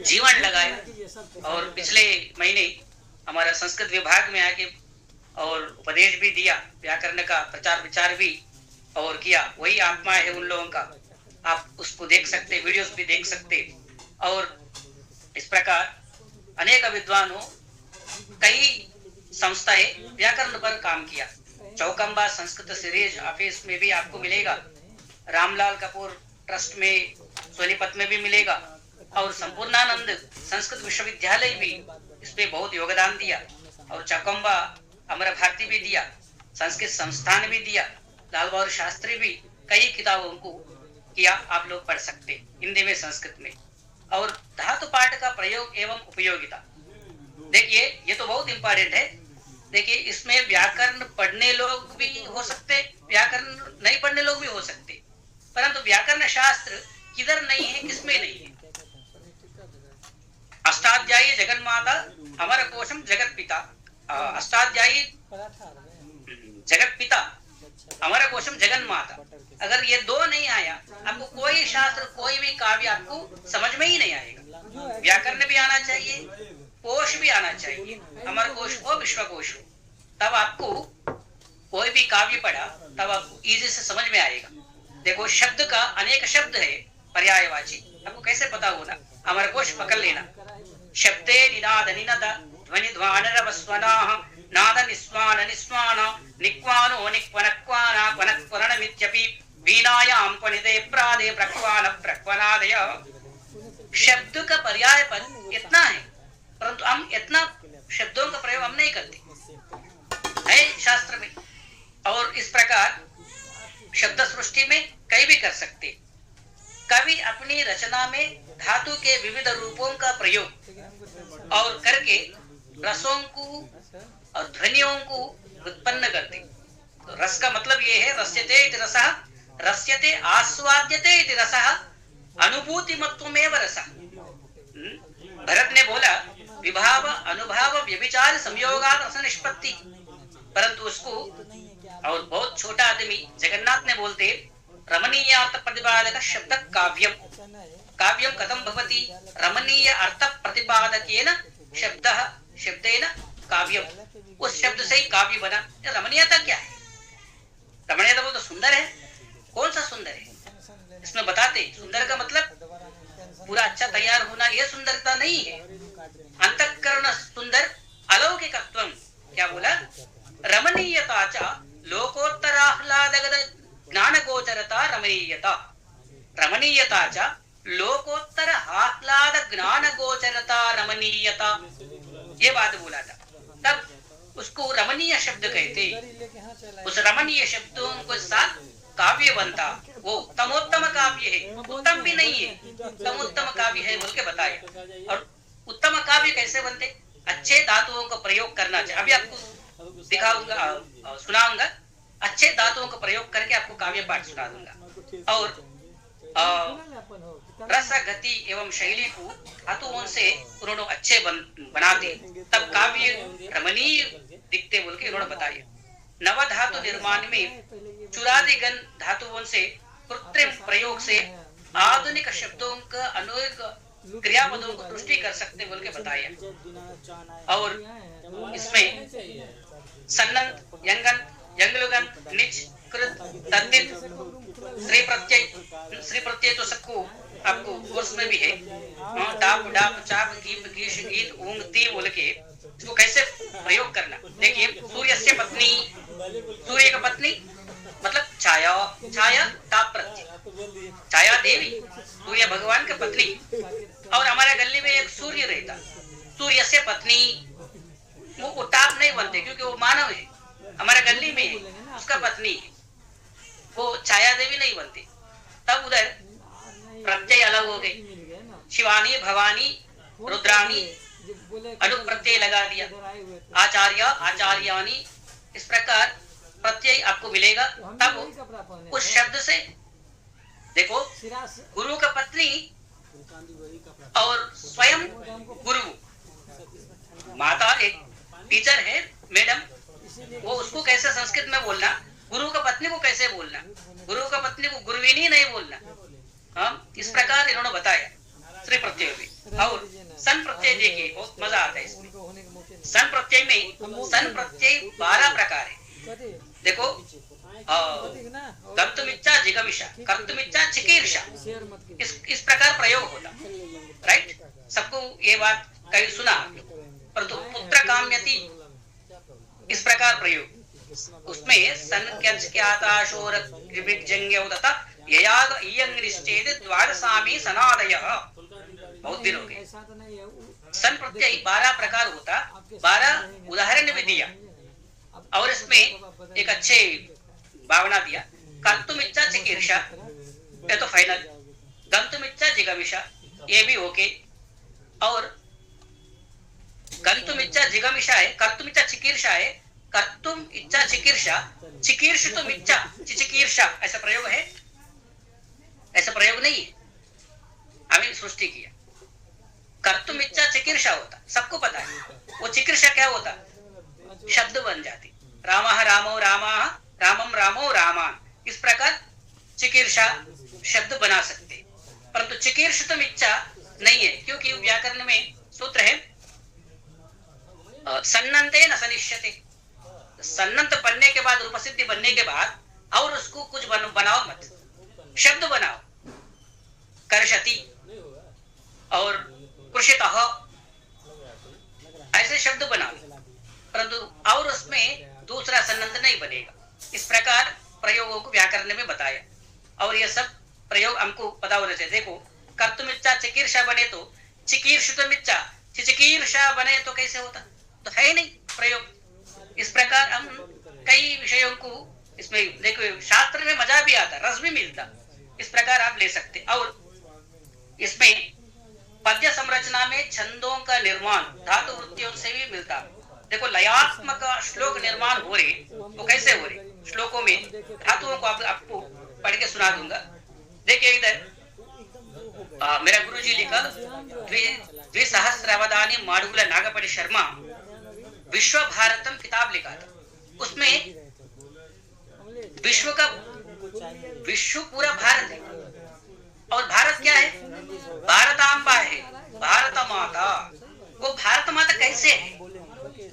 जीवन लगाया और पिछले महीने हमारा संस्कृत विभाग में आके और उपदेश भी दिया, व्याकरण का प्रचार विचार भी और किया। वही आत्मा है उन लोगों का, आप उसको देख सकते, वीडियोस भी देख सकते। और इस प्रकार अनेक विद्वानों, कई संस्थाएं व्याकरण पर काम किया। चौकम्बा संस्कृत सीरीज ऑफिस में भी आपको मिलेगा, रामलाल कपूर ट्रस्ट में सोनीपत में भी मिलेगा, और संपूर्णानंद संस्कृत विश्वविद्यालय भी इसमें बहुत योगदान दिया, और चौकम्बा अमर भारती भी दिया, संस्कृत संस्थान भी दिया, लाल बहादुर शास्त्री भी कई किताबों को किया, आप लोग पढ़ सकते हिंदी में संस्कृत में। और धातु पाठ का प्रयोग एवं उपयोगिता, देखिए ये तो बहुत इंपॉर्टेंट है। देखिए इसमें व्याकरण पढ़ने लोग भी हो सकते, व्याकरण नहीं पढ़ने लोग भी हो सकते, परंतु व्याकरण शास्त्र किधर नहीं है, किसमें नहीं है। अष्टाध्यायी जगन्माता अमर कोशम जगत पिता, अष्टाध्यायी जगत पिता अमर कोशम जगन्माता, अगर ये दो नहीं आया आपको कोई शास्त्र कोई भी काव्य आपको समझ में ही नहीं आएगा। व्याकरण भी आना चाहिए, कोश भी आना चाहिए, अमर कोश हो विश्व कोश हो, तब आपको कोई भी काव्य पढ़ा तब आपको इजी से समझ में आएगा। देखो शब्द का अनेक शब्द है पर्यायवाची, आपको कैसे पता होना, अमर कोश पकड़ लेना। शब्दे निनाद निनद ध्वनि ध्वानरवस्वनाः नाद निस्वान निस्वान निक्वानो निक्वनक्वाना क्वनक्वरणमित्यपि वीणायां क्वनिदे प्रादे प्रक्वान प्रक्वनादय। शब्द का पर्यायपद इतना है, परंतु हम इतना शब्दों का प्रयोग हम नहीं करते है शास्त्र में। और इस प्रकार शब्द सृष्टि में कई भी कर सकते। कवि अपनी रचना में धातु के विविध रूपों का प्रयोग और करके रसों को और ध्वनियों को उत्पन्न करते। तो रस का मतलब ये है रस्यते इति रसः, रस्यते आस्वाद्यते इति रसः, अनुभूति मत्वमेव रसः। भरत ने बोला विभाव अनुभाव व्यभिचार संयोगात् रस निष्पत्ति, परंतु उसको और बहुत छोटा आदमी जगन्नाथ ने बोलते रमणीय अर्थ प्रतिपादक शब्द काव्यम, काव्यम कथम भवति, रमणीय अर्थ प्रतिपादकेन शब्दः शब्देन काव्यम, उस शब्द से ही काव्य बना। रमणीयता क्या है? रमणीयता बोल तो सुंदर है, कौन सा सुंदर है इसमें बताते। सुंदर का मतलब पूरा अच्छा तैयार होना, यह सुंदरता नहीं है। अंतःकरण सुंदर अलौकिकत्वम, क्या बोला, रमणीयता च लोकोत्तराह्लादगत ज्ञान गोचरता रमणीयता, रमणीयता च लोकोत्तर आह्लाद ज्ञान गोचरता रमणीयता, ये बात बोला था। तब उसको रमणीय शब्द कहते। उस रमणीय शब्दों के साथ काव्य बनता, वो उत्तमोत्तम काव्य है, उत्तम भी नहीं है, उत्तमोत्तम काव्य है बोल के बताया। और उत्तम काव्य कैसे बनते, अच्छे धातुओं का प्रयोग करना चाहिए। अभी आपको दिखाऊंगा, सुनाऊंगा, अच्छे धातुओं का प्रयोग करके आपको काव्य पाठ सुना दूंगा। और रस गति एवं शैली को धातुओं से उन्होंने अच्छे बनाते, तब काव्य रमणीय दिखते बोल के उन्होंने बताया। नव धातु निर्माण में चुरादिगण धातुओं से कृत्रिम प्रयोग से आधुनिक शब्दों का अनेक क्रियापदों को पुष्टि कर सकते बोल के बताया। और इसमें सन्नंत, यंगन, यंगलुगन, निच, कृत, तद्धित, श्री प्रत्यय तो सबको आपको कोर्स में भी है। डाप डाप चाप गीप गीश गीत ऊंग ती बोल के इसको कैसे प्रयोग करना। देखिए सूर्य से पत्नी, सूर्य का पत्नी मतलब छाया, छाया ताप प्रत्यय, छाया देवी सूर्य भगवान की पत्नी। और हमारे गली में एक सूर्य रहता, सूर्य से पत्नी, वो ताप नहीं बनते क्योंकि वो मानव है, हमारे गली में उसका पत्नी है, वो छाया देवी नहीं बनती। तब उधर प्रत्यय अलग हो गए, शिवानी भवानी रुद्राणी अनु प्रत्यय लगा दिया, आचार्य आचार्यानी, इस प्रकार प्रत्यय आपको मिलेगा। तब उस शब्द से देखो गुरु का पत्नी और स्वयं गुरु, माता एक टीचर है मैडम, वो उसको कैसे संस्कृत में बोलना, गुरु का पत्नी को कैसे बोलना, गुरु का पत्नी को गुरुविनी नहीं बोलना। हाँ, इस प्रकार इन्होंने बताया श्री प्रत्यय में। और सन प्रत्यय देखिए, बहुत मजा आता है इसमें। सन प्रत्यय में सन प्रत्यय 12 प्रकार है। देखो कर्तुमिच्छा जिगमिषा, कर्तुमिच्छा चिकीर्षा, इस प्रकार प्रयोग होता, राइट। सबको ये बात कहीं सुना, परंतु पुत्र काम्यति इस प्रकार प्रयोग, उसमें सन क्यच क्याताशोर जंग्यौ तथा ययाग इयं निश्चेद द्वादशामी सनादयः, बहुत दिन हो गए। सन प्रत्यय 12 प्रकार होता, 12 उदाहरण भी दिया और इसमें एक अच्छे भावना दिया। कर्तुमिच्छा चिकीर्षा, ये तो फाइनल। गंतुमिच्छा जिगमिषा, ये भी ओके। और गंतुमिच्छा जिगमिषा है, कर्तुमिच्छा चिकीर्षा है, कर्तुम इच्छा चिकीर्षा, चिकीर्षितुम इच्छा चिकीर्षा, ऐसा प्रयोग है? ऐसा प्रयोग नहीं है, हमें सृष्टि किया। कर्तुम इच्छा चिकीर्षा होता, सबको पता है। वो चिकीर्षा क्या होता, शब्द बन जाती, रामः रामो रामाः, रामम रामो रामान, इस प्रकार चिकीर्षा शब्द बना सकते। परंतु चिकीर्षितुम इच्छा नहीं है, क्योंकि व्याकरण में सूत्र है सन्नन्ते न सनिष्यते, सन्नंत बनने के बाद, रूपसिद्धि बनने के बाद और उसको कुछ बनाओ मत, शब्द बनाओ, कर्षति और कृषितः, ऐसे शब्द बनाओ, परंतु और उसमें दूसरा सन्नंत नहीं बनेगा। इस प्रकार प्रयोगों को व्याकरण में बताया, और ये सब प्रयोग हमको पता होना चाहिए। देखो कर्तुमिच्छा चिकीर्षा बने तो चिकीर्षितुमिच्छा, चिकीर्षा बने तो कैसे होता, तो है ही नहीं प्रयोग। इस प्रकार हम कई विषयों को इसमें देखो, शास्त्र में मजा भी आता, रस भी मिलता, इस प्रकार आप ले सकते। और इसमें पद्य संरचना में छंदों का निर्माण धातु वृत्तियों से भी मिलता। देखो लयात्मक श्लोक निर्माण हो रहे, वो कैसे हो रहे, श्लोकों में धातुओं को आपको पढ़ के सुना दूंगा। देखिए इधर मेरा गुरुजी लिखा द्विसहस्रावधानी माडुल नागपति शर्मा विश्व भारतम किताब लिखा था, उसमें विश्व पूरा भारत है, और भारत क्या है, भारतांबा है, भारत माता। वो भारत माता कैसे है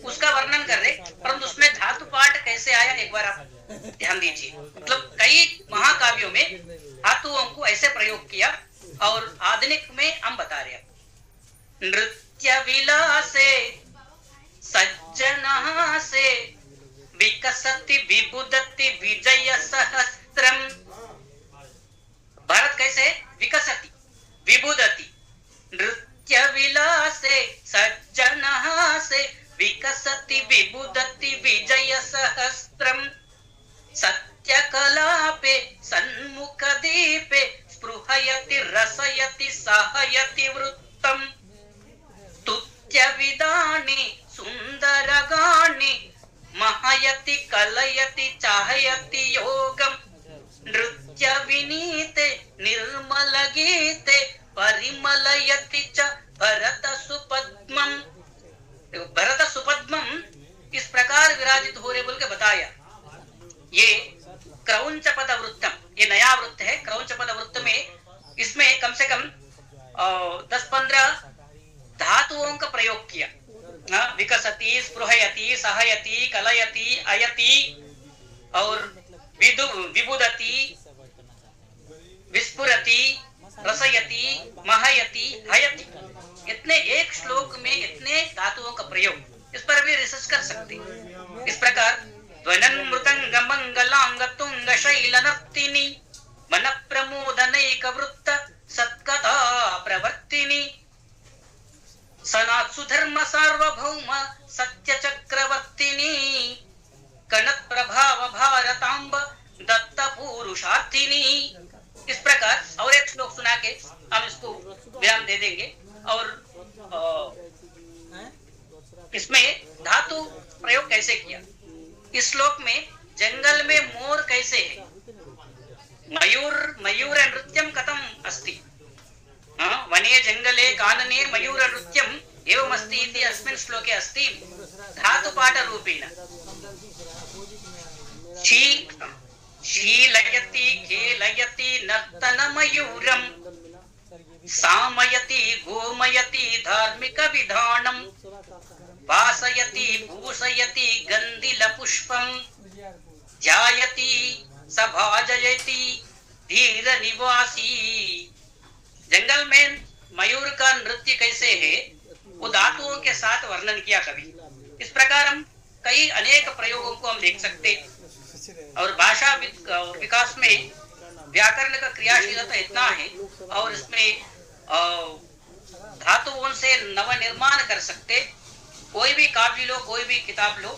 उसका वर्णन कर रहे, परंतु उसमें धातु पाठ कैसे आया एक बार आप ध्यान दीजिए। मतलब कई महाकाव्यों में धातुओं को ऐसे प्रयोग किया, और आधुनिक में हम बता रहे हैं। नृत्य विलासे सज्जन से विकसति विबुदति विजय सहस्त्रम, भारत कैसे विकसति विबुदति, नृत्य विलासे सज्जन से विकसति विबुदति विजय सहस्त्रम, सत्य कलापे सन्मुख दीपे स्पृहयति रसयति सहयति वृत्तम, तुत्य विदानि सुंदर गानि महयति कलयति चाहयति योगम, नृत्य विनीते निर्मल गीते परिमलयति च भरत सुपद्मम। भरत सुपद्मम इस प्रकार विराजित हो रहे बोल के बताया। ये क्रौंच पद वृत्तम, ये नया वृत्त है। क्रौंच पद वृत्त में इसमें कम से कम 10-15 धातुओं का प्रयोग किया। विकसति, स्पृहयति, सहयति, कलयति, अयति और विबुदति, विस्फुरति, रसयति, महयति, हयति, इतने एक श्लोक में इतने धातुओं का प्रयोग, इस पर भी रिसर्च कर सकते हैं। इस प्रकार ध्वनन मृदंग मंगलांग तुंग शैल नर्तिनी मन प्रमोदनैक वृत्त सत्कथा प्रवर्तिनी, सनात्सु धर्म सार्वभौम सत्य चक्रवर्तिनी, कनक प्रभाव भारतांब दत्त पुरुषार्थिनी। इस प्रकार और एक श्लोक सुना के हम इसको विराम दे देंगे। और इसमें धातु प्रयोग कैसे किया, इस श्लोक में जंगल में मोर कैसे है, मयूर नृत्यम कथम अस्ति, वने जंगले कानने मयूर नृत्यम एवं अस्ति इति अस्मिन् श्लोके अस्ति धातुपाठ रूपेण। शीलयति खेलयति नर्तन मयूरम सामयति गोमयति धार्मिक विधानम वासयति भूषयति गंधिल पुष्पम जायति सभाजयति धीर निवासी। जंगल में मयूर का नृत्य कैसे है वो धातुओं के साथ वर्णन किया कवि। इस प्रकार हम कई अनेक प्रयोगों को हम देख सकते हैं। और भाषा विकास में व्याकरण का क्रियाशीलता इतना है और इसमें धातुओं से नव निर्माण कर सकते। कोई भी काव्य लो, कोई भी किताब लो,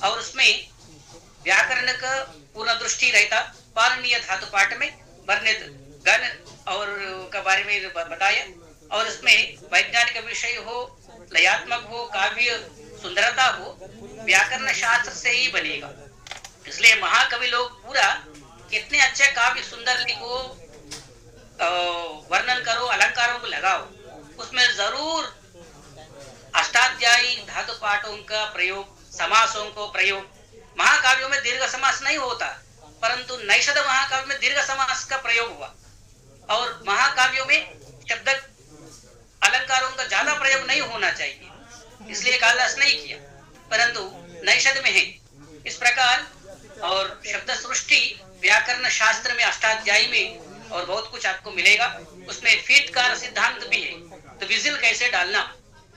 और उसमें व्याकरण का पूर्ण दृष्टि रहता। पाणिनीय धातु पाठ में वर्णित गण और का बारे में बताया, और इसमें वैज्ञानिक विषय हो, लयात्मक हो, काव्य सुंदरता हो, व्याकरण शास्त्र से ही बनेगा। इसलिए महाकवि लोग पूरा कितने अच्छे काव्य सुंदर लिखो, वर्णन करो, अलंकारों को लगाओ, उसमें जरूर अष्टाध्यायी धातु पाठों का प्रयोग, समासों को प्रयोग। महाकाव्यों में दीर्घ समास नहीं होता, परंतु नैषध महाकाव्य में दीर्घ समास का प्रयोग हुआ। और महाकाव्यों में शब्द अलंकारों का ज्यादा प्रयोग नहीं होना चाहिए, इसलिए कालिदास नहीं किया, परंतु नैषध में है। इस प्रकार और शब्द सृष्टि व्याकरण शास्त्र में अष्टाध्यायी में और बहुत कुछ आपको मिलेगा। उसमें फीटकार सिद्धांत भी है, तो विजिल कैसे डालना,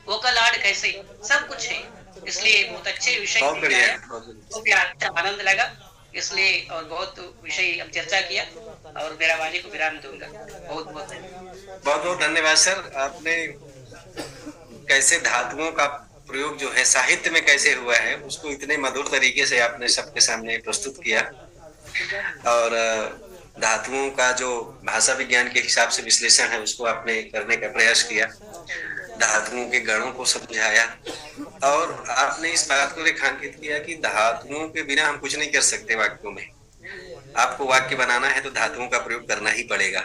वोकल आर्ट कैसे, सब कुछ है। इसलिए बहुत अच्छे विषय अच्छा आनंद लगा, इसलिए और बहुत विषय हम चर्चा किया और मेरा वाणी को विराम दूंगा। बहुत बहुत धन्यवाद सर। आपने कैसे धातुओं का प्रयोग जो है साहित्य में कैसे हुआ है उसको इतने मधुर तरीके से आपने सबके सामने प्रस्तुत किया, और धातुओं का जो भाषा विज्ञान के हिसाब से विश्लेषण है उसको आपने करने का प्रयास किया, धातुओं के गणों को समझाया, और आपने इस बात को रेखांकित किया कि धातुओं के बिना हम कुछ नहीं कर सकते। वाक्यों में आपको वाक्य बनाना है तो धातुओं का प्रयोग करना ही पड़ेगा।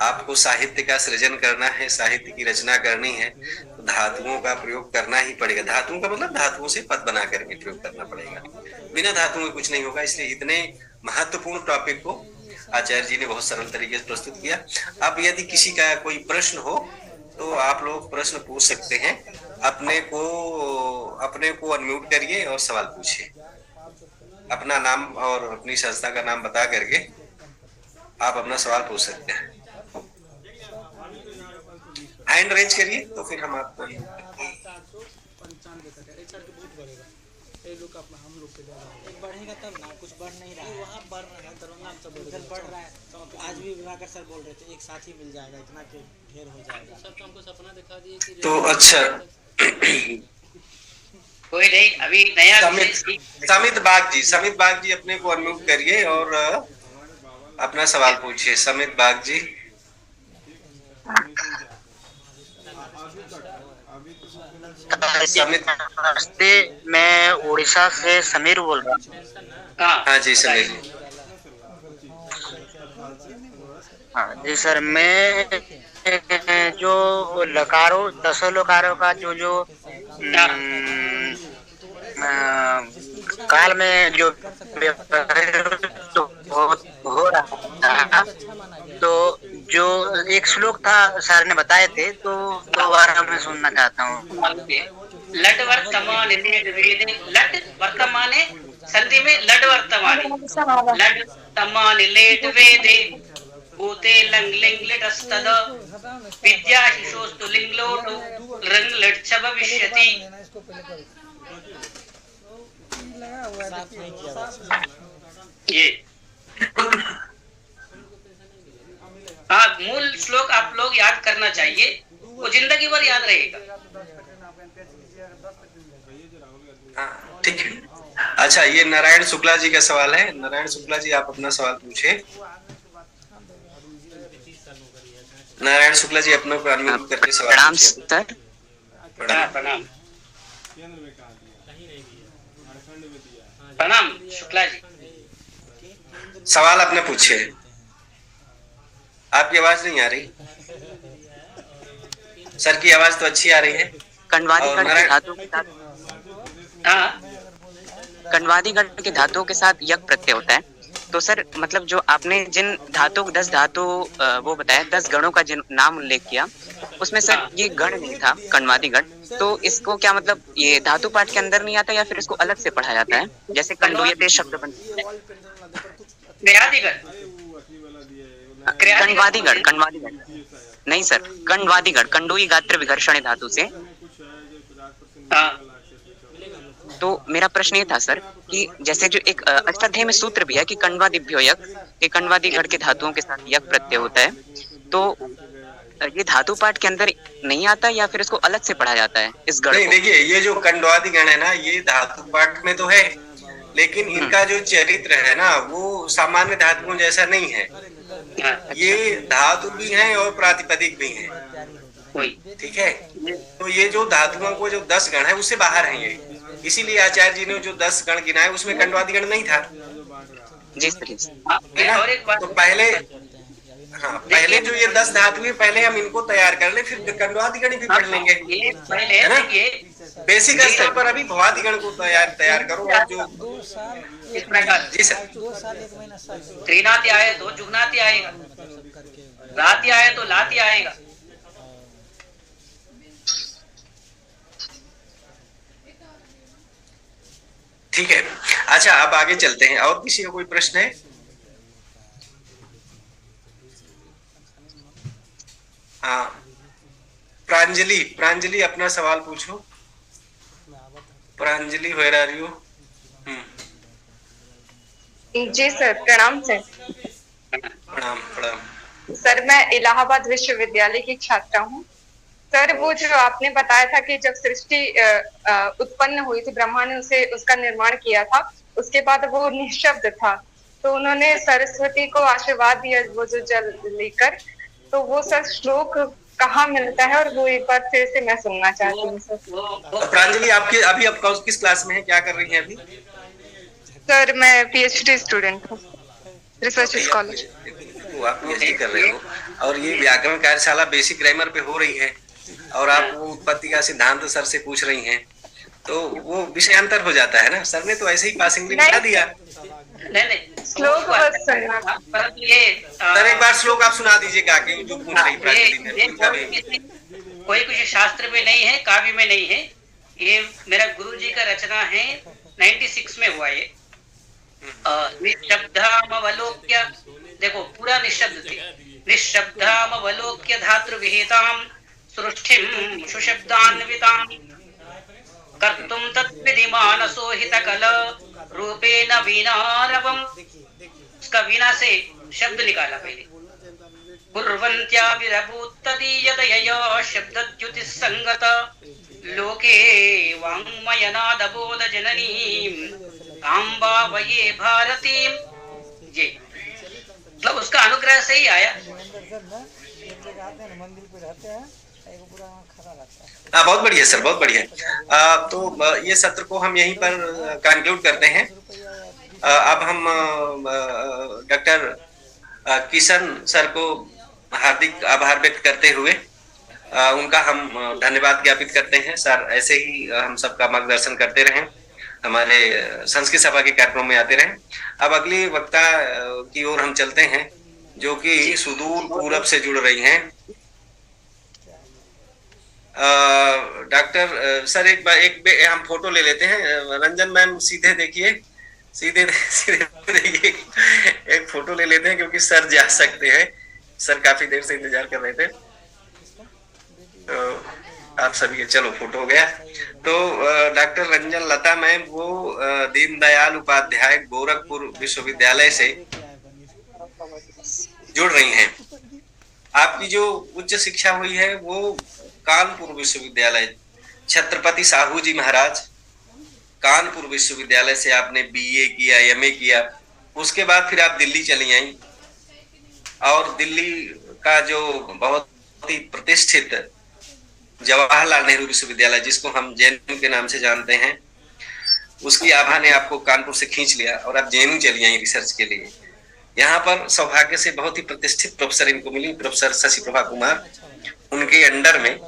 आपको साहित्य का सृजन करना है, साहित्य की रचना करनी है, तो धातुओं का प्रयोग करना ही पड़ेगा। धातुओं का मतलब धातुओं से पद बना करके प्रयोग करना पड़ेगा, बिना धातुओं के कुछ नहीं होगा। इसलिए इतने महत्वपूर्ण टॉपिक को आचार्य जी ने बहुत सरल तरीके से प्रस्तुत किया। अब यदि किसी का कोई प्रश्न हो तो आप लोग प्रश्न पूछ सकते हैं। अपने को अनम्यूट करिए और सवाल पूछिए। अपना नाम और अपनी संस्था का नाम बता करके आप अपना सवाल पूछ सकते हैं। हैंड रेज करिए तो फिर हम आपको बढ़ेगा तब ना, कुछ बढ़ नहीं रहा है। वहाँ बढ़ रहा है, दरभंगा में सब बढ़ रहा है। आज भी विभाकर सर बोल रहे थे एक साथ ही मिल जाएगा, इतना के ढेर हो जाएगा। सर तो हमको सपना दिखा दिए कि तो अच्छा कोई नहीं, अभी नया समित बाग जी अपने को अनम्यूट करिए और अपना सवाल पूछिए। समित बाग जी। नमस्ते, मैं उड़ीसा से समीर बोल रहा हूँ। हाँ जी समीर जी। हाँ जी सर, मैं जो लकारों 10 लकारों का जो काल में जो हो रहा था, तो जो एक श्लोक था सर ने बताए थे, तो दोबारा मैं सुनना चाहता हूँ। लट वर्तमाने लट वर्तमाने संधि में लट वर्तमाने लट तमाने लेट वेदे भूते लंग लिंग लिटस्तद विद्या शिशोस्तु लिंग लोटो रंग लट छ भविष्यति। ये मूल श्लोक आप लोग याद करना चाहिए, वो जिंदगी भर याद रहेगा। ठीक है। अच्छा, ये नारायण शुक्ला जी का सवाल है। नारायण शुक्ला जी आप अपना सवाल पूछे। नारायण शुक्ला जी अपने को अनम्यूट करके सवाल प्रणाम पूछिए। सर। प्रणाम प्रणाम शुक्ला जी। सवाल अपने पूछिए। आपकी आवाज नहीं आ रही। सर की आवाज तो अच्छी आ रही है। कंडवादी और गण के नारायण धातुओं के साथ कंडवादी गण के धातुओं के साथ यक प्रत्यय होता है। तो सर मतलब जो आपने जिन धातु 10 धातु वो बताया 10 गणों का जिन नाम उल्लेख किया उसमें सर ये गण नहीं था कंडवादी गण। तो इसको क्या मतलब ये धातु पाठ के अंदर नहीं आता या फिर इसको अलग से पढ़ा जाता है? जैसे कंडुयते शब्द बनता है। कंडवादी गण नहीं सर, कंडवादी गण कंडुई गात्र विघर्षण धातु से। तो मेरा प्रश्न ये था सर कि जैसे जो एक अष्टाध्यायी में सूत्र भी है कि कंडवादिभ्यो यक, कि कंडवादी गण के धातुओं के साथ यक प्रत्यय होता है। तो ये धातु पाठ के अंदर नहीं आता या फिर इसको अलग से पढ़ा जाता है इस गण नहीं, को? देखिए ये जो कंडवादी गण है ना, ये धातु पाठ में तो है, लेकिन इनका जो चरित्र है ना वो सामान्य धातुओं जैसा नहीं है। ये धातु भी हैं और प्रातिपदिक भी हैं। ठीक है, तो ये जो धातुओं को जो 10 गण है उससे बाहर है ये। इसीलिए आचार्य जी ने जो 10 गण गिनाए उसमें कंडवादी गण नहीं था। जी सर। है ना? तो पहले पहले जो ये 10 धातु है पहले हम इनको तैयार कर ले, फिर कंडवादी गण भी पढ़ लेंगे। है ना? बेसिक स्तर पर अभी भवादी गण को तैयार करो। और जो इस प्रकार जी सर, 2 साल 1 महीना सर त्रिनाति आए तो जुगनाति आएगा, राति आए तो लाति आएगा। ठीक है। अच्छा, अब आगे चलते हैं। और किसी का कोई प्रश्न है? हाँ, प्रांजलि अपना सवाल पूछो। Pranjali where are you? जी सर, प्रणाम सर। प्रणाम प्रणाम। सर मैं इलाहाबाद विश्वविद्यालय की छात्रा हूँ। सर वो जो आपने बताया था कि जब सृष्टि उत्पन्न हुई थी, ब्रह्मा ने उसे उसका निर्माण किया था, उसके बाद वो निःशब्द था, तो उन्होंने सरस्वती को आशीर्वाद दिया वो जो जल लेकर। तो वो सर श्लोक कहाँ मिलता है? और वो एक बार फिर से मैं सुनना चाहती हूँ सर। प्रांजलि आपके अभी आप किस क्लास में है, क्या कर रही हैं अभी? सर मैं पीएचडी स्टूडेंट हूँ, रिसर्च स्कॉलर। आप पीएचडी कर रहे हो और ये व्याकरण कार्यशाला बेसिक ग्रामर पे हो रही है और आप वो उत्पत्ति का सिद्धांत सर से पूछ रही हैं, तो वो विषयांतर हो जाता है ना। सर ने तो ऐसे ही पासिंग में बता दिया। नहीं श्लोक बस सुनना। परंतु ये सर एक बार श्लोक आप सुना दीजिएगा कि जो पूछ रही प्रांजलि ने। कोई कुछ शास्त्र में नहीं है, काव्य में नहीं है। ये मेरा गुरु जी का रचना है, 96 में हुआ ये। निःशब्दामवलोक्य, देखो पूरा निःशब्द थे। निःशब्दामवलोक्य धातु विहिताम सृष्टिम सुशब्दान्विताम कर्तुम तद्विधि मानसो हितकल रूपेण वीणारवम। उसका वीणा से शब्द निकाला पहले। कुर्वन्त्या विरभूतदीयदयया शब्दद्युतिः संगत लोके वाङ्मयनादबोध जननीं काम्बा वये भारतीं। ये मतलब उसका अनुग्रह से ही आया। मंदिर पे रहते हैं, पूरा खड़ा लगता है। हाँ, बहुत बढ़िया सर, बहुत बढ़िया। तो ये सत्र को हम यहीं पर कंक्लूड करते हैं। अब हम डॉक्टर किशन सर को हार्दिक आभार व्यक्त करते हुए उनका हम धन्यवाद ज्ञापित करते हैं। सर ऐसे ही हम सबका मार्गदर्शन करते रहें, हमारे संस्कृत सभा के कार्यक्रम में आते रहें। अब अगली वक्ता की ओर हम चलते हैं, जो कि सुदूर पूरब से जुड़ रही हैं। डॉक्टर सर एक हम फोटो ले लेते हैं। रंजन मैम सीधे देखिए, सीधे देखिए, एक फोटो ले लेते हैं क्योंकि सर जा सकते हैं। सर काफी देर से इंतजार कर रहे थे, तो आप सभी चलो फोटो हो गया। तो डॉक्टर रंजन लता मैम वो दीनदयाल उपाध्याय गोरखपुर विश्वविद्यालय से जुड़ रही हैं। आपकी जो उच्च शिक्षा हुई है वो कानपुर विश्वविद्यालय, छत्रपति साहू जी महाराज कानपुर विश्वविद्यालय से आपने बीए किया, एमए किया। उसके बाद फिर आप दिल्ली चली आई और दिल्ली का जो बहुत ही प्रतिष्ठित जवाहरलाल नेहरू विश्वविद्यालय, जिसको हम जेएनयू के नाम से जानते हैं, उसकी आभा ने आपको कानपुर से खींच लिया और आप जेएनयू चली आई रिसर्च के लिए। यहाँ पर सौभाग्य से बहुत ही प्रतिष्ठित प्रोफेसर इनको मिली, प्रोफेसर शशि प्रभा कुमार। उनके अंडर में,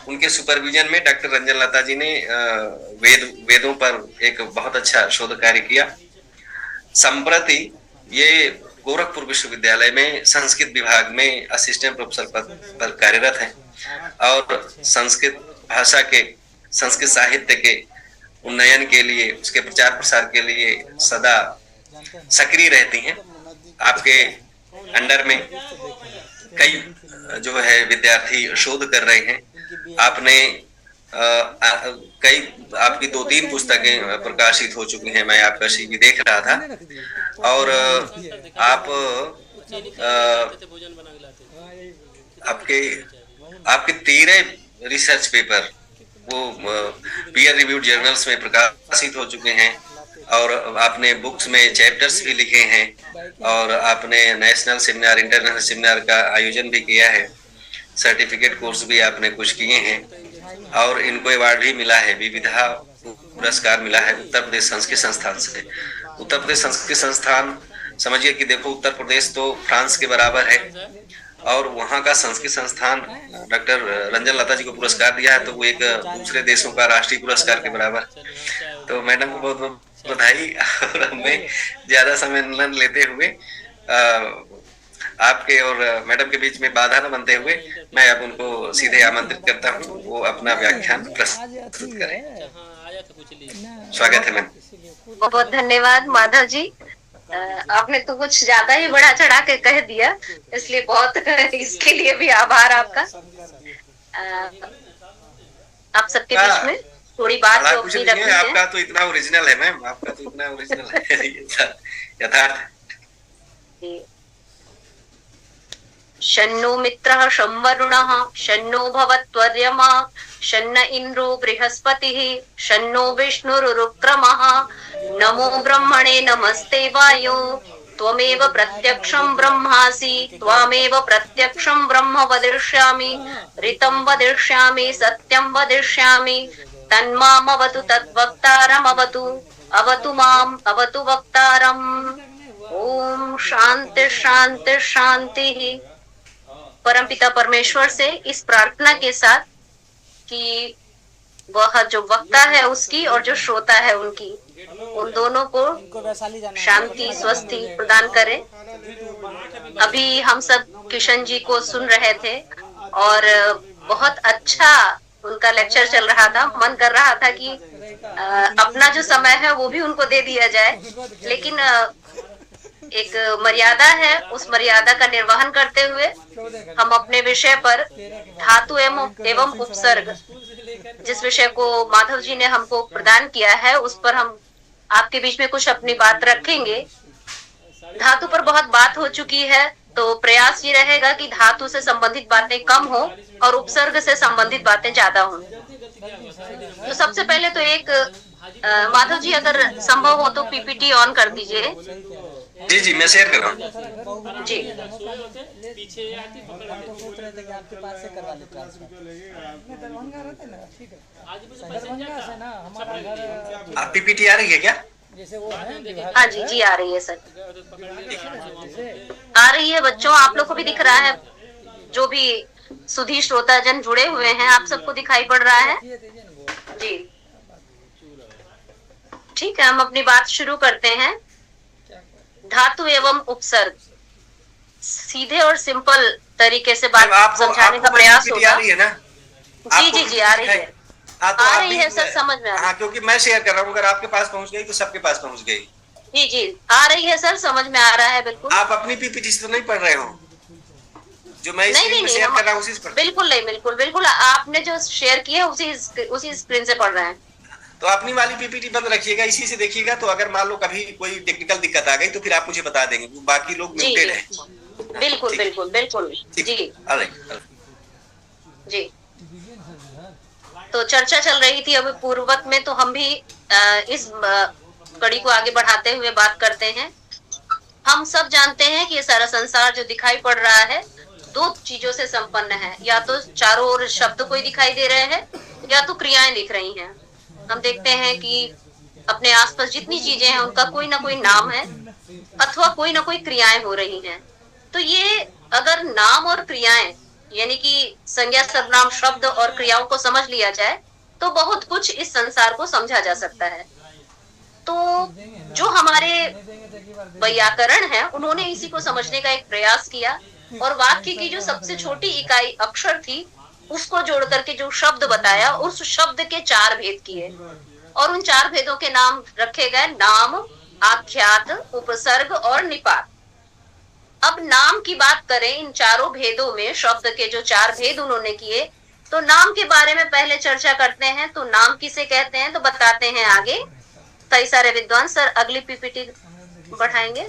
उनके सुपरविजन में डॉक्टर रंजन लता जी ने वेदों पर एक बहुत अच्छा शोध कार्य किया। संप्रति ये गोरखपुर विश्वविद्यालय में संस्कृत विभाग में असिस्टेंट प्रोफेसर पद पर कार्यरत है और संस्कृत भाषा के, संस्कृत साहित्य के उन्नयन के लिए, उसके प्रचार प्रसार के लिए सदा सक्रिय रहती हैं। आपके अंडर में कई जो है विद्यार्थी शोध कर रहे हैं। आपने कई, आपकी 2-3 पुस्तकें प्रकाशित हो चुकी हैं, मैं आपका CV देख रहा था। और आप आपके 13 रिसर्च पेपर वो पीयर रिव्यूड जर्नल्स में प्रकाशित हो चुके हैं और आपने बुक्स में चैप्टर्स भी लिखे हैं और आपने नेशनल सेमिनार, इंटरनेशनल सेमिनार का आयोजन भी किया है। सर्टिफिकेट कोर्स भी आपने कुछ किए हैं और इनको अवार्ड भी मिला है, विविधा पुरस्कार मिला है उत्तर प्रदेश संस्कृत संस्थान से। उत्तर प्रदेश संस्कृत संस्थान, समझिए कि देखो उत्तर प्रदेश तो फ्रांस के बराबर है और वहाँ का संस्कृत संस्थान डॉक्टर रंजन लता जी को पुरस्कार दिया है, तो वो एक दूसरे देशों का राष्ट्रीय पुरस्कार के बराबर। तो मैडम को बहुत बहुत बधाई। और हमें ज्यादा समय न लेते हुए आपके और मैडम के बीच में बाधा न बनते हुए मैं अब उनको सीधे आमंत्रित करता हूँ, वो अपना व्याख्यान प्रस्तुत करें। स्वागत है मैम। बहुत बहुत धन्यवाद माधव जी। आपने तो कुछ ज्यादा ही बड़ा चढ़ा के कह दिया, इसलिए बहुत इसके लिए भी आभार आपका। आप सबके बीच में थोड़ी बात जो अपनी रखनी है। आपका तो इतना ओरिजिनल है मैम, आपका तो इतना ओरिजिनल है यथार्थ। शन्नो मित्रः शं वरुणः शन्नो भवत्वर्यमा शन्न इन्द्रो बृहस्पतिः शन्नो विष्णुरुक्रमः नमो ब्रह्मणे नमस्ते वायो त्वमेव प्रत्यक्षं ब्रह्मासि त्वामेव प्रत्यक्षं ब्रह्म वदिष्यामि ऋतं वदिष्यामि सत्यं वदिष्यामि तन्मामवतु तद्वक्तारमवतु अवतु माम् अवतु वक्तारम्। ओम शांति शांति शांति। परमपिता परमेश्वर से इस प्रार्थना के साथ कि वह जो वक्ता है उसकी और जो श्रोता है उनकी, उन दोनों को शांति स्वस्थि प्रदान करे। अभी हम सब किशन जी को सुन रहे थे और बहुत अच्छा उनका लेक्चर चल रहा था। मन कर रहा था कि अपना जो समय है वो भी उनको दे दिया जाए, लेकिन एक मर्यादा है, उस मर्यादा का निर्वहन करते हुए हम अपने विषय पर धातु एवं उपसर्ग, जिस विषय को माधव जी ने हमको प्रदान किया है, उस पर हम आपके बीच में कुछ अपनी बात रखेंगे। धातु पर बहुत बात हो चुकी है, तो प्रयास ये रहेगा कि धातु से संबंधित बातें कम हो और उपसर्ग से संबंधित बातें ज्यादा हो। तो सबसे पहले तो एक माधव जी अगर संभव हो तो PPT ऑन कर दीजिए। जी जी मैं शेयर कर रहा हूँ जी। आप PPT आ रही है क्या? हाँ जी जी आ रही है सर, आ रही है। बच्चों आप लोग को भी दिख रहा है, जो भी सुधी श्रोता जन जुड़े हुए हैं आप सबको दिखाई पड़ रहा है जी। ठीक है, हम अपनी बात शुरू करते हैं। धातु एवं उपसर्ग, सीधे और सिंपल तरीके से बात समझाने का प्रयास होगा। जी जी जी आ रही है, आ रही है सर, समझ में आ रहा है। क्योंकि मैं शेयर कर रहा हूँ, अगर आपके पास पहुँच गई तो सबके पास पहुँच गई। जी जी आ रही है सर, समझ में आ रहा है बिल्कुल। आप अपनी PPT से तो नहीं पढ़ रहे हो? जो मैं नहीं शेयर कर रहा हूँ उसी से बिल्कुल नहीं, बिल्कुल बिल्कुल आपने जो शेयर किया है उसी स्क्रीन से पढ़ रहे हैं। तो अपनी वाली PPT बंद रखिएगा, इसी से देखिएगा। तो अगर मान लो कभी कोई टेक्निकल दिक्कत आ गई तो फिर आप मुझे बता देंगे, बाकी लोग म्यूटेड हैं। बिल्कुल बिल्कुल बिल्कुल जी जी। तो चर्चा चल रही थी अभी पूर्ववत में, तो हम भी इस कड़ी को आगे बढ़ाते हुए बात करते हैं। हम सब जानते हैं कि ये सारा संसार जो दिखाई पड़ रहा है दो चीजों से संपन्न है, या तो चारों ओर शब्द कोई दिखाई दे रहे हैं या तो क्रियाएं दिख रही हैं। हम देखते हैं कि अपने आसपास जितनी चीजें हैं उनका कोई ना कोई नाम है अथवा कोई ना कोई क्रियाएं हो रही हैं। तो ये अगर नाम और क्रियाएं यानी कि संज्ञा सर्वनाम शब्द और क्रियाओं को समझ लिया जाए तो बहुत कुछ इस संसार को समझा जा सकता है। तो जो हमारे वैयाकरण है उन्होंने इसी को समझने का एक प्रयास किया और वाक्य की जो सबसे छोटी इकाई अक्षर थी उसको जोड़ करके जो शब्द बताया, उस शब्द के 4 भेद किए और उन 4 भेदों के नाम रखे गए नाम, आख्यात, उपसर्ग और निपात। अब नाम की बात करें, इन चारों भेदों में शब्द के जो 4 भेद उन्होंने किए, तो नाम के बारे में पहले चर्चा करते हैं। तो नाम किसे कहते हैं तो बताते हैं आगे कई सारे विद्वान। सर अगली पीपीटी बढ़ाएंगे।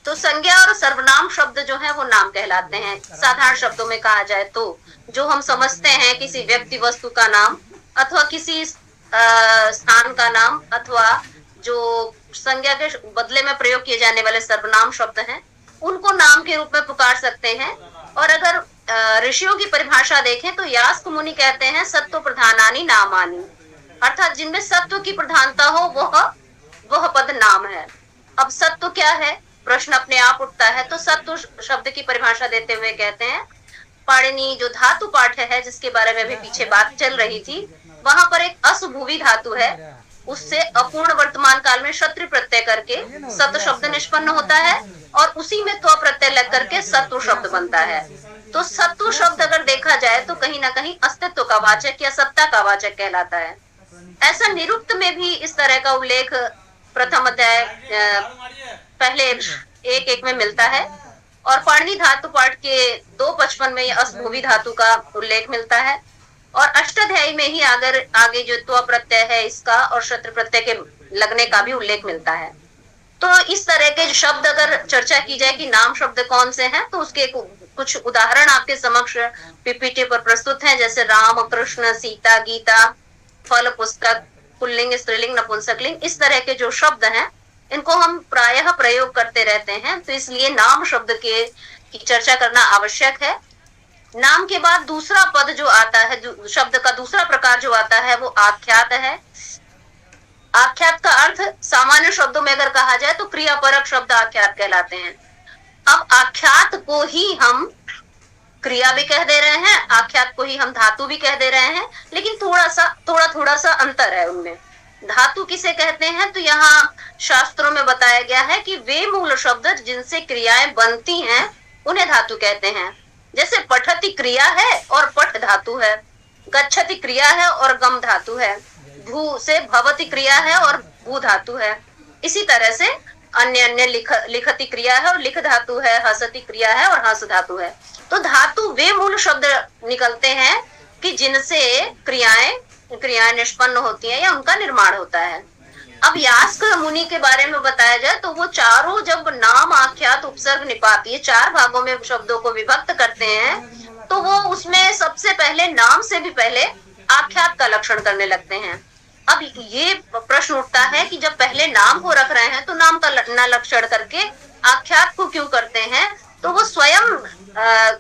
तो संज्ञा और सर्वनाम शब्द जो है वो नाम कहलाते हैं। साधारण शब्दों में कहा जाए तो जो हम समझते हैं किसी व्यक्ति वस्तु का नाम अथवा किसी स्थान का नाम अथवा जो संज्ञा के बदले में प्रयोग किए जाने वाले सर्वनाम शब्द हैं उनको नाम के रूप में पुकार सकते हैं। और अगर ऋषियों की परिभाषा देखें तो यास्क मुनि कहते हैं सत्व प्रधानानि नामानि, अर्थात जिनमें सत्व की प्रधानता हो वह पद नाम है। अब सत्व क्या है प्रश्न अपने आप उठता है। तो सत्व शब्द की परिभाषा देते हुए कहते हैं पाणिनि जो धातु पाठ है जिसके बारे में भी पीछे बात चल रही थी, वहां पर एक असभुवी धातु है, उससे अपूर्ण वर्तमान काल में शत्रु प्रत्यय करके सत्व शब्द निष्पन्न होता है और उसी में त्व प्रत्यय लग करके सत्व शब्द बनता है। तो सत्व शब्द अगर देखा जाए तो कहीं ना कहीं अस्तित्व का वाचक या सत्ता का वाचक कहलाता है। ऐसा निरुक्त में भी इस तरह का उल्लेख प्रथम अध्याय पहले 1:1 में मिलता है और पाणिनि धातु पाठ के 2:55 में असभुवी धातु का उल्लेख मिलता है और अष्टाध्यायी में ही आगे जो त्व प्रत्यय है इसका और शत्रु प्रत्यय के लगने का भी उल्लेख मिलता है। तो इस तरह के शब्द अगर चर्चा की जाए कि नाम शब्द कौन से हैं तो उसके कुछ उदाहरण आपके समक्ष पीपीटी पर प्रस्तुत हैं, जैसे राम, कृष्ण, सीता, गीता, फल, पुस्तक, पुल्लिंग, स्त्रीलिंग, नपुंसकलिंग। इस तरह के जो शब्द हैं इनको हम प्रायः प्रयोग करते रहते हैं, तो इसलिए नाम शब्द की चर्चा करना आवश्यक है। नाम के बाद दूसरा पद जो आता है, शब्द का दूसरा प्रकार जो आता है वो आख्यात है। आख्यात का अर्थ सामान्य शब्दों में अगर कहा जाए तो क्रियापरक शब्द आख्यात कहलाते हैं। अब आख्यात को ही हम क्रिया भी कह दे रहे हैं, आख्यात को ही हम धातु भी कह दे रहे हैं, लेकिन थोड़ा सा अंतर है उनमें। धातु किसे कहते हैं तो यहाँ शास्त्रों में बताया गया है कि वे मूल शब्द जिनसे क्रियाएं बनती हैं उन्हें धातु कहते हैं। जैसे पठति क्रिया है और पठ धातु है, गच्छति क्रिया है और गम धातु है, भू से भवति क्रिया है और भू धातु है। इसी तरह से अन्य लिखति क्रिया है और लिख धातु है, हसति क्रिया है और हस धातु है। तो धातु वे मूल शब्द निकलते हैं कि जिनसे क्रियाएं निष्पन्न होती हैं या उनका निर्माण होता है। अब यास्क मुनि के बारे में बताया जाए तो वो चारों जब नाम, आख्यात, उपसर्ग, निपात ये 4 भागों में शब्दों को विभक्त करते हैं तो वो उसमें सबसे पहले नाम से भी पहले आख्यात का लक्षण करने लगते हैं। अब ये प्रश्न उठता है कि जब पहले नाम को रख रहे हैं तो नाम का न लक्षण करके आख्यात को क्यों करते हैं? तो वो स्वयं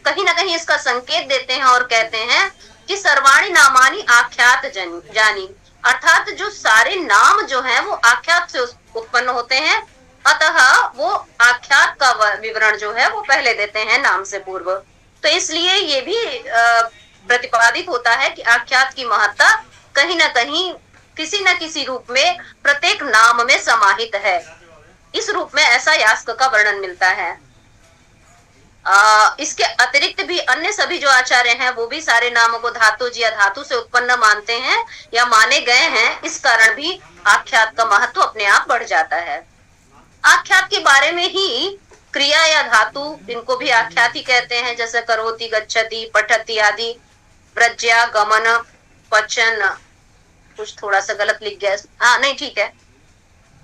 कहीं ना कहीं इसका संकेत देते हैं और कहते हैं कि सर्वाणि नामानि आख्यात जानी, अर्थात जो सारे नाम जो हैं वो आख्यात से उत्पन्न होते हैं, अतः वो आख्यात का विवरण जो है वो पहले देते हैं नाम से पूर्व। तो इसलिए ये भी प्रतिपादित होता है कि आख्यात की महत्ता कहीं ना कहीं किसी न किसी रूप में प्रत्येक नाम में समाहित है। इस रूप में ऐसा यास्क का वर्णन मिलता है। इसके अतिरिक्त भी अन्य सभी जो आचार्य हैं वो भी सारे नामों को धातुज या धातु से उत्पन्न मानते हैं या माने गए हैं। इस कारण भी आख्यात का महत्व अपने आप बढ़ जाता है। आख्यात के बारे में ही क्रिया या धातु, इनको भी आख्यात ही कहते हैं, जैसे करोति, गच्छति, पठति आदि, व्रज्या, गमन, पचन, कुछ थोड़ा सा गलत लिख गया, हाँ नहीं ठीक है,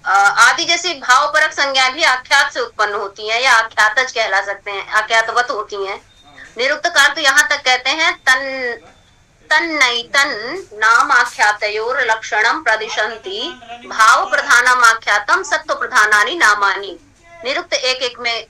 आदि जैसी भावपरक संज्ञा भी आख्यात से उत्पन्न होती हैं या आख्यातज कहला सकते हैं, आख्यातवत होती हैं। निरुक्तकार तो यहाँ तक कहते हैं तन्नैतन नाम आख्यातयोर लक्षणम प्रदिशन्ति भाव प्रधानम आख्यातम सत्व प्रधानानि नामानि। निरुक्त 1:1 में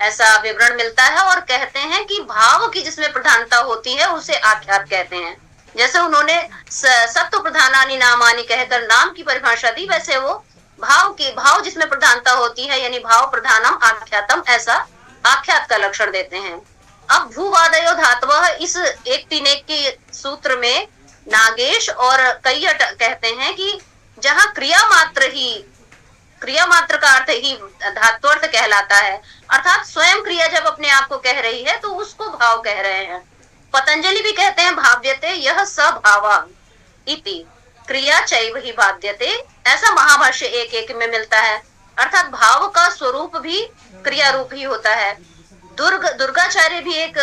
ऐसा विवरण मिलता है और कहते हैं कि भाव की जिसमें प्रधानता होती है उसे आख्यात कहते हैं। जैसे उन्होंने सत्व प्रधानानि नामानि कहकर नाम की परिभाषा दी, वैसे वो भाव जिसमें प्रधानता होती है यानी भाव प्रधानम आख्यातम, ऐसा आख्यात का लक्षण देते हैं। अब भूवादयो धातवः, इस एक तीन एक के सूत्र में नागेश और कैयट कहते हैं कि जहां क्रिया मात्र का अर्थ ही धात्वर्थ कहलाता है, अर्थात स्वयं क्रिया जब अपने आप को कह रही है तो उसको भाव कह रहे हैं। पतंजलि भी कहते हैं भाव्यते यह सभावा इति, क्रिया चैव ही बाध्यते, ऐसा महाभाष्य 1:1 में मिलता है। अर्थात भाव का स्वरूप भी क्रिया रूप ही होता है। दुर्गाचार्य भी एक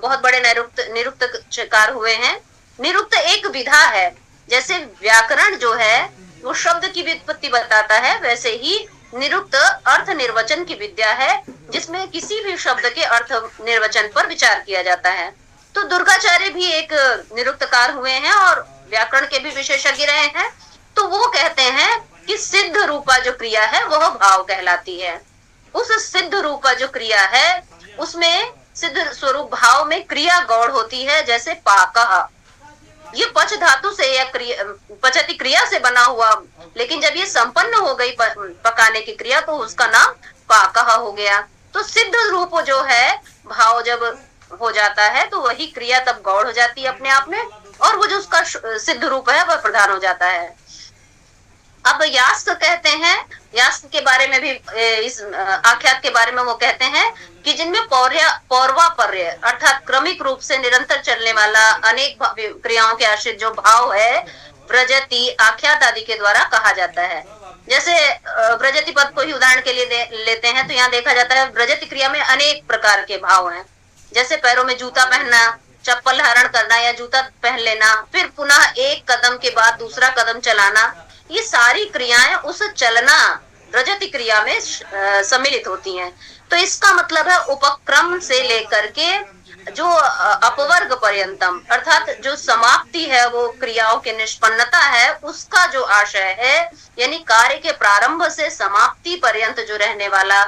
बहुत बड़े निरुक्तकार हुए हैं। निरुक्त एक विधा है, जैसे व्याकरण जो है वो शब्द की व्युत्पत्ति बताता है, वैसे ही निरुक्त अर्थ निर्वचन की विद्या है जिसमें किसी भी शब्द के अर्थ निर्वचन पर विचार किया जाता है। तो दुर्गाचार्य भी एक निरुक्तकार हुए हैं और व्याकरण के भी विशेषज्ञ रहे हैं। तो वो कहते हैं कि सिद्ध रूपा जो क्रिया है वह भाव कहलाती है। उस सिद्ध रूपा जो क्रिया है उसमें सिद्ध स्वरूप भाव में क्रिया गौड़ होती है, जैसे पाका, ये पच धातु से या पचती क्रिया से बना हुआ, लेकिन जब ये संपन्न हो गई पकाने की क्रिया तो उसका नाम पाका हो गया। तो सिद्ध रूप जो है भाव जब हो जाता है तो वही क्रिया तब गौड़ हो जाती है अपने आप में, और वो जो उसका सिद्ध रूप है वह प्रधान हो जाता है। अब यास्क कहते हैं, यास्क के बारे में भी इस आख्यात के बारे में वो कहते हैं कि जिनमें पौर्वापर्य अर्थात क्रमिक रूप से निरंतर चलने वाला अनेक क्रियाओं के आश्रित जो भाव है व्रजति आख्यात आदि के द्वारा कहा जाता है। जैसे व्रजति पद को ही उदाहरण के लिए लेते हैं तो यहाँ देखा जाता है व्रजति क्रिया में अनेक प्रकार के भाव हैं, जैसे पैरों में जूता पहनना, चप्पल धारण करना या जूता पहन लेना, फिर पुनः एक कदम के बाद दूसरा कदम चलाना, ये सारी क्रियाएं उस चलना व्रजति क्रिया में सम्मिलित होती हैं। तो इसका मतलब है उपक्रम से लेकर के जो अपवर्ग पर्यंतम अर्थात जो समाप्ति है वो क्रियाओं के निष्पन्नता है, उसका जो आशय है यानी कार्य के प्रारंभ से समाप्ति पर्यंत जो रहने वाला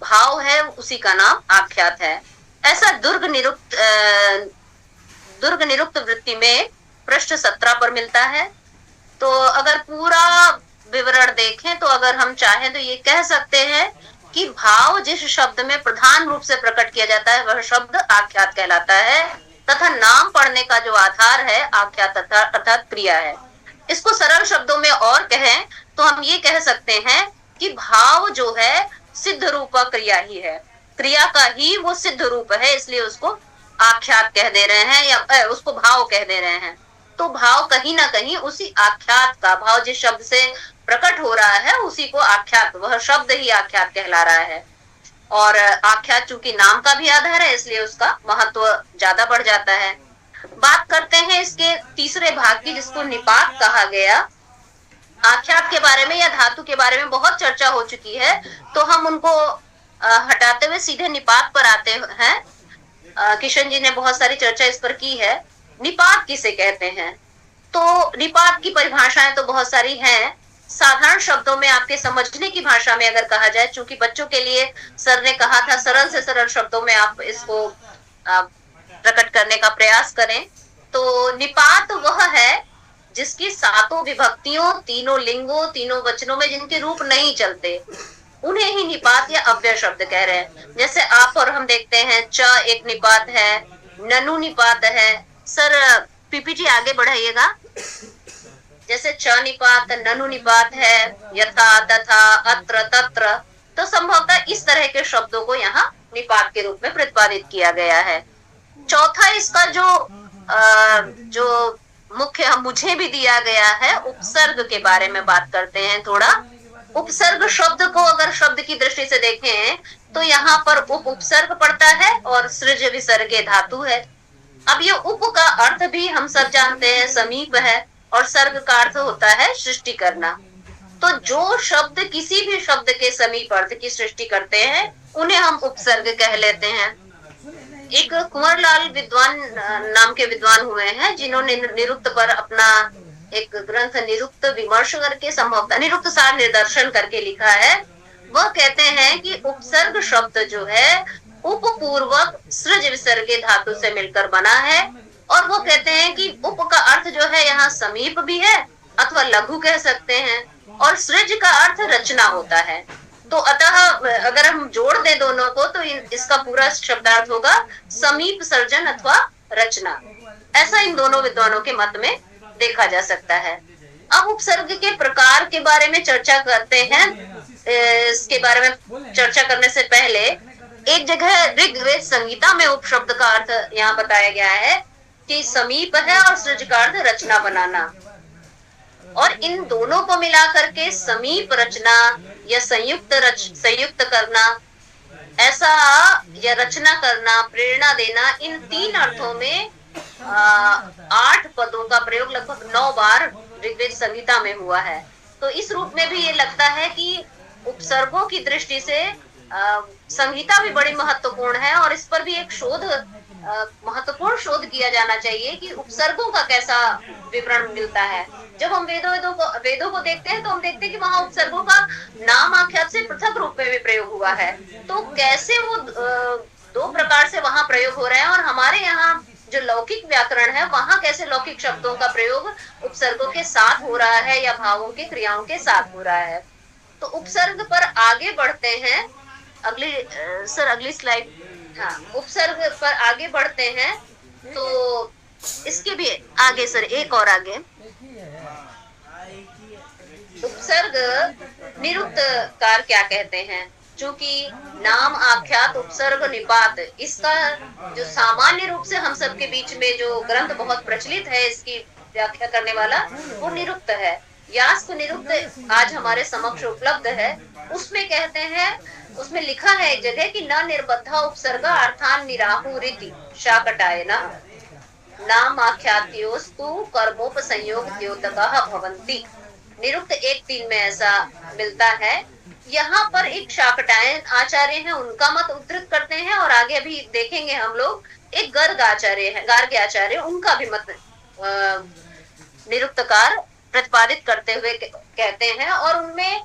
भाव है उसी का नाम आख्यात है। ऐसा दुर्ग निरुक्त वृत्ति में पृष्ठ 17 पर मिलता है। तो अगर पूरा विवरण देखें तो अगर हम चाहें तो ये कह सकते हैं कि भाव जिस शब्द में प्रधान रूप से प्रकट किया जाता है वह शब्द आख्यात कहलाता है, तथा नाम पढ़ने का जो आधार है आख्यात अर्थात क्रिया है। इसको सरल शब्दों में और कहें तो हम ये कह सकते हैं कि भाव जो है सिद्ध रूप क्रिया ही है, क्रिया का ही वो सिद्ध रूप है, इसलिए उसको आख्यात कह दे रहे हैं या उसको भाव कह दे रहे हैं। तो भाव कहीं ना कहीं उसी आख्यात का, भाव जिस शब्द से प्रकट हो रहा है उसी को आख्यात, वह शब्द ही आख्यात कहला रहा है। और आख्यात चूंकि नाम का भी आधार है इसलिए उसका महत्व ज्यादा बढ़ जाता है। बात करते हैं इसके तीसरे भाग की जिसको निपात कहा गया। आख्यात के बारे में या धातु के बारे में बहुत चर्चा हो चुकी है, तो हम उनको हटाते हुए सीधे निपात पर आते हैं। किशन जी ने बहुत सारी चर्चा इस पर की है। निपात किसे कहते हैं? तो निपात की परिभाषाएं तो बहुत सारी हैं। साधारण शब्दों में आपके समझने की भाषा में अगर कहा जाए, चूंकि बच्चों के लिए सर ने कहा था सरल से सरल शब्दों में आप इसको प्रकट करने का प्रयास करें, तो निपात वह है जिसकी सातों विभक्तियों, तीनों लिंगों, तीनों वचनों में जिनके रूप नहीं चलते उन्हें ही निपात या अव्यय शब्द कह रहे हैं। जैसे आप और हम देखते हैं च एक निपात है, ननु निपात है। सर पीपीटी आगे बढ़ाइएगा। जैसे च निपात, ननु निपात है, यथा, तथा, अत्र, तत्र। तो संभवतः इस तरह के शब्दों को यहाँ निपात के रूप में प्रतिपादित किया गया है। चौथा इसका जो मुख्य मुझे भी दिया गया है, उपसर्ग के बारे में बात करते हैं थोड़ा। उपसर्ग शब्द को अगर शब्द की दृष्टि से देखें तो यहाँ पर उपसर्ग पड़ता है और सृज विसर्गे धातु है। अब ये उप का अर्थ भी हम सब जानते हैं समीप है, और सर्ग का अर्थ होता है सृष्टि करना। तो जो शब्द किसी भी शब्द के समीप अर्थ की सृष्टि करते हैं उन्हें हम उपसर्ग कह लेते हैं। एक कुंवरलाल विद्वान नाम के विद्वान हुए हैं जिन्होंने निरुक्त पर अपना एक ग्रंथ निरुक्त विमर्श करके संभवतः निरुक्त सार निर्दर्शन करके लिखा है। वह कहते हैं कि उपसर्ग शब्द जो है उपपूर्वक सृज विसर्गे धातु से मिलकर बना है, और वो कहते हैं कि उप का अर्थ जो है यहाँ समीप भी है अथवा लघु कह सकते हैं, और सृज का अर्थ रचना होता है। तो अतः अगर हम जोड़ दें दोनों को तो इसका पूरा शब्दार्थ होगा समीप सर्जन अथवा रचना। ऐसा इन दोनों विद्वानों के मत में देखा जा सकता है। अब उपसर्ग के प्रकार के बारे में चर्चा करते हैं। इसके बारे में चर्चा करने से पहले एक जगह ऋग्वेद संहिता में उपशब्द का अर्थ यहाँ बताया गया है कि समीप है और सृज का अर्थ रचना बनाना, और इन दोनों को मिलाकर के समीप रचना या संयुक्त करना, ऐसा या रचना करना, प्रेरणा देना, इन 3 अर्थों में 8 पदों का प्रयोग लगभग 9 बार ऋग्वेद संहिता में हुआ है। तो इस रूप में भी ये लगता है कि उपसर्गों की दृष्टि से संहिता भी बड़ी महत्वपूर्ण है, और इस पर भी एक महत्वपूर्ण शोध किया जाना चाहिए कि उपसर्गों का कैसा विवरण मिलता है। जब हम वेदों को देखते हैं तो हम देखते हैं कि वहां उपसर्गों का नाम आख्यात से पृथक रूप में भी प्रयोग हुआ है। तो कैसे वो 2 प्रकार से वहां प्रयोग हो रहे हैं, और हमारे यहाँ जो लौकिक व्याकरण है वहां कैसे लौकिक शब्दों का प्रयोग उपसर्गों के साथ हो रहा है या भावों के क्रियाओं के साथ हो रहा है। तो उपसर्ग पर आगे बढ़ते हैं। अगली स्लाइड। हाँ, उपसर्ग पर आगे बढ़ते हैं तो इसके भी आगे सर, एक और आगे उपसर्ग निरुक्तकार क्या कहते हैं। चूंकि नाम आख्यात उपसर्ग निपात, इसका जो सामान्य रूप से हम सबके बीच में जो ग्रंथ बहुत प्रचलित है इसकी व्याख्या करने वाला, वो निरुक्त है। यास्क निरुक्त आज हमारे समक्ष उपलब्ध है। उसमें कहते हैं, उसमें लिखा है एक जगह कि न निर्बद्धा उपसर्ग अर्थान निराहुरिति शाकटायना नाम आख्यात्योस्तु कर्मोपसंयोग द्योतकः भवन्ति। निरुक्त 1:3 में ऐसा मिलता है। यहाँ पर एक शाकटायन आचार्य हैं, उनका मत उद्धृत करते हैं, और आगे अभी देखेंगे हम लोग एक गार्ग्य आचार्य, उनका भी मत निरुक्तकार प्रतिपादित करते हुए कहते हैं। और उनमें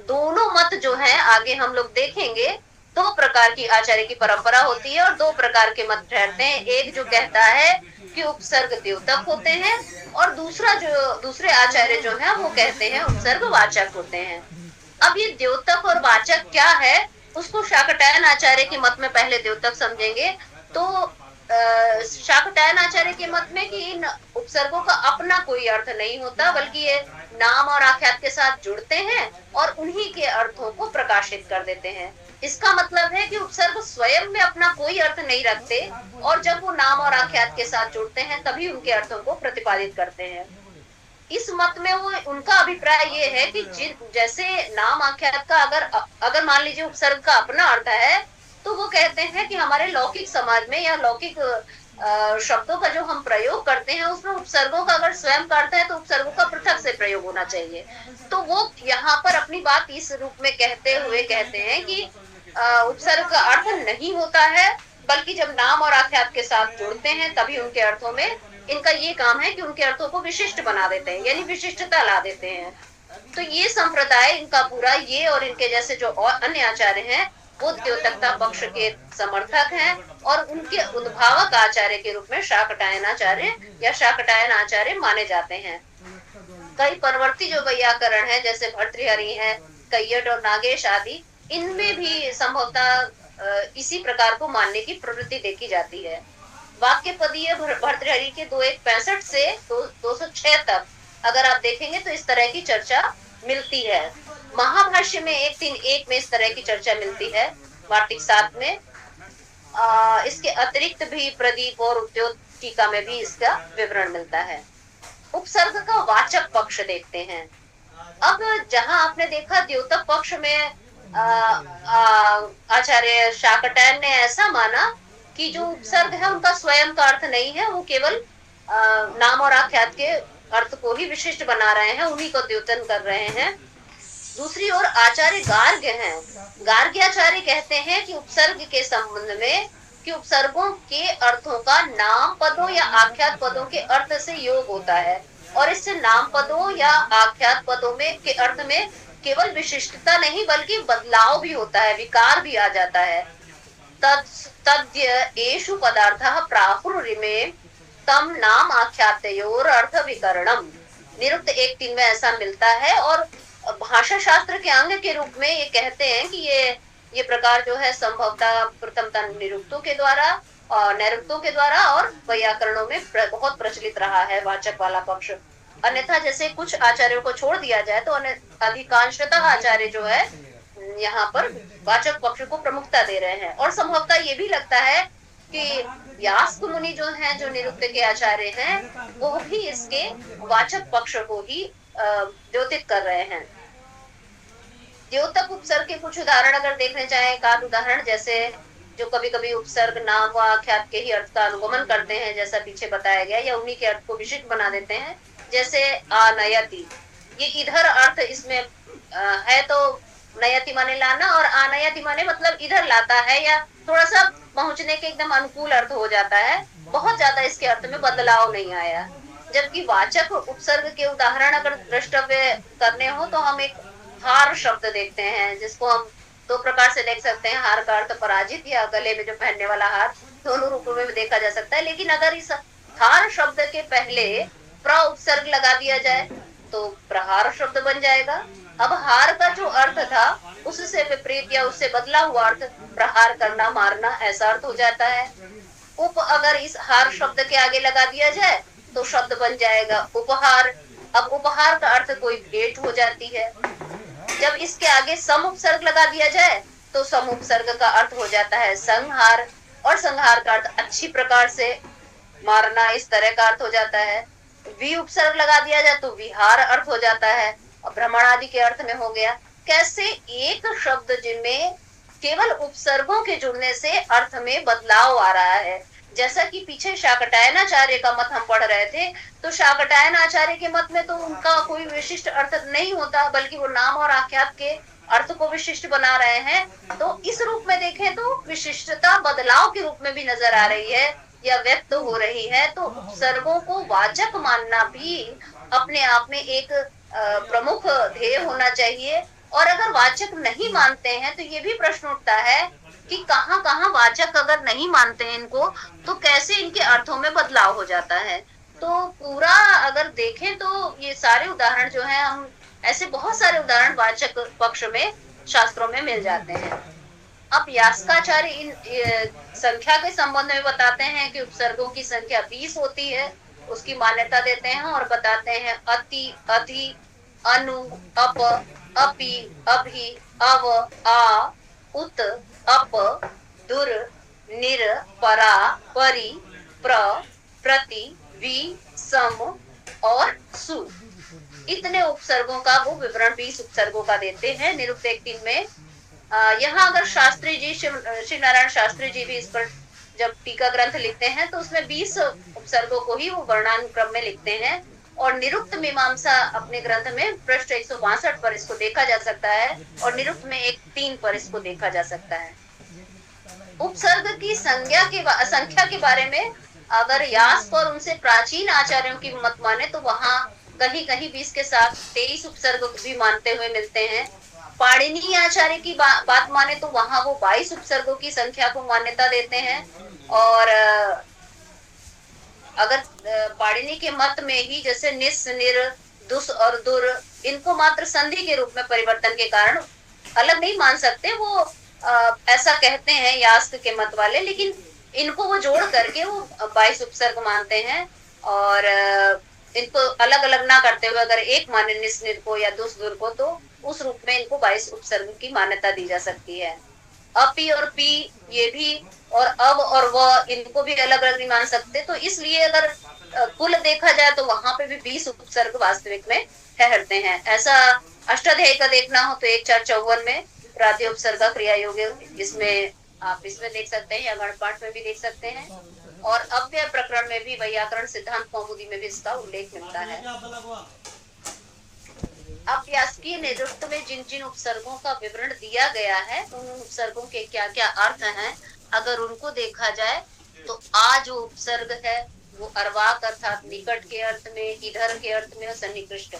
दोनों मत जो है आगे हम लोग देखेंगे, 2 प्रकार की आचार्य की परंपरा होती है और 2 प्रकार के मत ठहरते हैं। एक जो कहता है कि उपसर्ग द्योतक होते हैं, और दूसरे आचार्य जो है वो कहते हैं उपसर्ग वाचक होते हैं। अब ये द्योतक और वाचक क्या है, उसको शाकटायन आचार्य के मत में पहले द्योतक समझेंगे। तो शाकटायन आचार्य के मत में कि इन उपसर्गों का अपना कोई अर्थ नहीं होता, बल्कि ये नाम और आख्यात के साथ जुड़ते हैं और उन्हीं के अर्थों को प्रकाशित कर देते हैं। इसका मतलब है कि उपसर्ग स्वयं में अपना कोई अर्थ नहीं रखते, और जब वो नाम और आख्यात के साथ जुड़ते हैं तभी उनके अर्थों को प्रतिपादित करते हैं। इस मत में उनका अभिप्राय ये है कि जैसे नाम आख्यात का अगर मान लीजिए उपसर्ग का अपना अर्थ है, तो वो कहते हैं कि हमारे लौकिक समाज में या लौकिक शब्दों का जो हम प्रयोग करते हैं उसमें उपसर्गों का अगर स्वयं का अर्थ है तो उपसर्गों का पृथक से प्रयोग होना चाहिए। तो वो यहाँ पर अपनी बात इस रूप में कहते हुए कहते हैं कि उपसर्ग का अर्थ नहीं होता है, बल्कि जब नाम और आख्यात के साथ जुड़ते हैं तभी उनके अर्थों में इनका ये काम है कि उनके अर्थों को विशिष्ट बना देते हैं, यानी विशिष्टता ला देते हैं। तो ये संप्रदाय इनका पूरा, ये और इनके जैसे जो और अन्य आचार्य हैं वो द्योतकता पक्ष के समर्थक हैं, और उनके उद्भावक आचार्य के रूप में शाकटायन आचार्य या शाकटायन आचार्य माने जाते हैं। कई परवर्ती जो वैयाकरण है जैसे भर्तृहरि है, कैयट और नागेश आदि, इनमें भी संभवतः इसी प्रकार को मानने की प्रवृत्ति देखी जाती है। वाक्य पदीय भर्तृहरि के 2165 से 206 तक अगर आप देखेंगे तो इस तरह की चर्चा मिलती है। महाभाष्य में 131 में इस तरह की चर्चा मिलती है, वार्तिक 7 में। इसके अतिरिक्त भी प्रदीप और उद्योग टीका में भी इसका विवरण मिलता है। उपसर्ग का वाचक पक्ष देखते हैं। अब जहां आपने देखा द्योतक पक्ष में आचार्य शाकटायन ने ऐसा माना कि जो उपसर्ग है उनका स्वयं का अर्थ नहीं है, वो केवल नाम और आख्यात के अर्थ को ही विशिष्ट बना रहे हैं, उन्हीं को द्योतन कर रहे हैं। दूसरी ओर आचार्य गार्ग्य हैं। गार्ग्याचार्य कहते हैं कि उपसर्ग के संबंध में कि उपसर्गों के अर्थों का नाम पदों या आख्यात पदों के अर्थ से योग होता है, और इससे नाम पदों या आख्यात पदों में के अर्थ में केवल विशिष्टता नहीं बल्कि बदलाव भी होता है, विकार भी आ जाता है। तद्य एषु पदार्थः प्राहुरिमे तम नाम आख्यातयोर अर्थ विकरणम। निरुक्त 1:3 में ऐसा मिलता है और भाषा शास्त्र के अंग के रूप में ये कहते हैं कि ये प्रकार जो है संभवतः प्रथमतः निरुक्तों के द्वारा और नैरुक्तों के द्वारा और वैयाकरणों में बहुत प्रचलित रहा है वाचक वाला पक्ष। अन्यथा जैसे कुछ आचार्यों को छोड़ दिया जाए तो अधिकांशतः आचार्य जो है यहाँ पर वाचक पक्ष को प्रमुखता दे रहे हैं। और संभवतः ये भी लगता है कि व्यास मुनि जो हैं, जो निरुक्त के आचार्य हैं, वो भी इसके वाचक पक्ष को ही द्योतित कर रहे हैं। द्योतक उपसर्ग के कुछ उदाहरण अगर देखने चाहें, एक आध उदाहरण, जैसे जो कभी कभी उपसर्ग नाम व आख्यात के ही अर्थ का अनुगमन करते हैं, जैसा पीछे बताया गया, या उन्हीं के अर्थ को विशिष्ट बना देते हैं, जैसे आनयति। ये इधर अर्थ इसमें है, तो नयति माने लाना और आनयति माने मतलब इधर लाता है या थोड़ा सा पहुंचने के एकदम अनुकूल अर्थ हो जाता है। बहुत ज्यादा इसके अर्थ में बदलाव नहीं आया। जबकि वाचक उपसर्ग के उदाहरण अगर द्रष्टव्य करने हो तो हम एक हार शब्द देखते हैं, जिसको हम दो प्रकार से देख सकते हैं। हार का अर्थ पराजित या गले में जो पहनने वाला हार, दोनों रूपों में देखा जा सकता है। लेकिन अगर इस हार शब्द के पहले प्र उपसर्ग लगा दिया जाए तो प्रहार शब्द बन जाएगा। अब हार का जो अर्थ था उससे विपरीत या उससे बदला हुआ अर्थ प्रहार करना, मारना, ऐसा अर्थ हो जाता है। उप अगर इस हार शब्द के आगे लगा दिया जाए तो शब्द बन जाएगा उपहार। अब उपहार का अर्थ कोई भेंट हो जाती है। जब इसके आगे सम उपसर्ग लगा दिया जाए तो सम उपसर्ग का अर्थ हो जाता है संहार, और संहार का अर्थ अच्छी प्रकार से मारना, इस तरह का अर्थ हो जाता है। वि उपसर्ग लगा दिया जाए तो विहार अर्थ हो जाता है और भ्रमण आदि के अर्थ में हो गया। कैसे एक शब्द जिनमें केवल उपसर्गों के जुड़ने से अर्थ में बदलाव आ रहा है। जैसा कि पीछे शाकटायनाचार्य का मत हम पढ़ रहे थे, तो शाकटायनाचार्य के मत में तो उनका कोई विशिष्ट अर्थ नहीं होता, बल्कि वो नाम और आख्यात के अर्थ को विशिष्ट बना रहे हैं। तो इस रूप में देखें तो विशिष्टता बदलाव के रूप में भी नजर आ रही है या व्यक्त हो रही है। तो उपसर्गों को वाचक मानना भी अपने आप में एक प्रमुख ध्येय होना चाहिए। और अगर वाचक नहीं मानते हैं तो ये भी प्रश्न उठता है कि कहाँ कहाँ वाचक अगर नहीं मानते हैं इनको, तो कैसे इनके अर्थों में बदलाव हो जाता है। तो पूरा अगर देखें तो ये सारे उदाहरण जो हैं, हम ऐसे बहुत सारे उदाहरण वाचक पक्ष में शास्त्रों में मिल जाते हैं। अब यास्काचार्य इन संख्या के संबंध में बताते हैं कि उपसर्गों की संख्या 20 होती है, उसकी मान्यता देते हैं और बताते हैं अति, अधि, अनु, अप, अपि, अभि, अव, आ, उत, अप, दुर, निर, परा, परि, प्र, प्रति, वि, सम और सु। इतने उपसर्गों का वो विवरण 20 उपसर्गों का देते हैं निरुक्त 1:3 में। यहाँ अगर शास्त्री जी, श्री नारायण शास्त्री जी भी इस पर जब टीका ग्रंथ लिखते हैं तो उसमें 20 उपसर्गों को ही वो वर्णानुक्रम में लिखते हैं। और निरुक्त मीमांसा अपने ग्रंथ में पृष्ठ 162 पर इसको देखा जा सकता है और निरुक्त में 1:3 पर इसको देखा जा सकता है। उपसर्ग की संख्या के बारे में अगर यास्क और उनसे प्राचीन आचार्यों की मत माने तो वहाँ कहीं कहीं 20 के साथ 23 उपसर्ग भी मानते हुए मिलते हैं। पाणिनि आचार्य की बात माने तो वहां वो 22 उपसर्गों की संख्या को मान्यता देते हैं। और अगर पाणिनि के मत में ही जैसे निस, निर, दुस और दुर, इनको मात्र संधि के रूप में परिवर्तन के कारण अलग नहीं मान सकते, वो ऐसा कहते हैं यास्क के मत वाले, लेकिन इनको वो जोड़ करके वो 22 उपसर्ग मानते हैं। और इनको अलग अलग ना करते हुए अगर एक माने निस, निर को या दुस, दुर को, तो उस रूप में इनको 22 उपसर्ग की मान्यता दी जा सकती है। अपि और पी ये भी, और अब और व, इनको भी अलग अलग नहीं मान सकते। तो इसलिए अगर कुल देखा जाए तो वहां पे भी 20 उपसर्ग वास्तविक में ठहरते हैं। ऐसा अष्टाध्यायी का देखना हो तो 1:4:54 में प्राध्य उपसर्ग क्रिया योग, इसमें आप इसमें देख सकते हैं या गणपाठ में भी देख सकते हैं। और अव्यय प्रकरण में भी वैयाकरण सिद्धांत कौमुदी में भी इसका उल्लेख मिलता है। अब यास्कीय निरुक्त में जिन जिन उपसर्गों का विवरण दिया गया है, उन उपसर्गों के क्या क्या अर्थ हैं, अगर उनको देखा जाए तो आ जो उपसर्ग है वो अर्वाक अर्थात निकट के अर्थ में, इधर के अर्थ में और सन्निकृष्ट,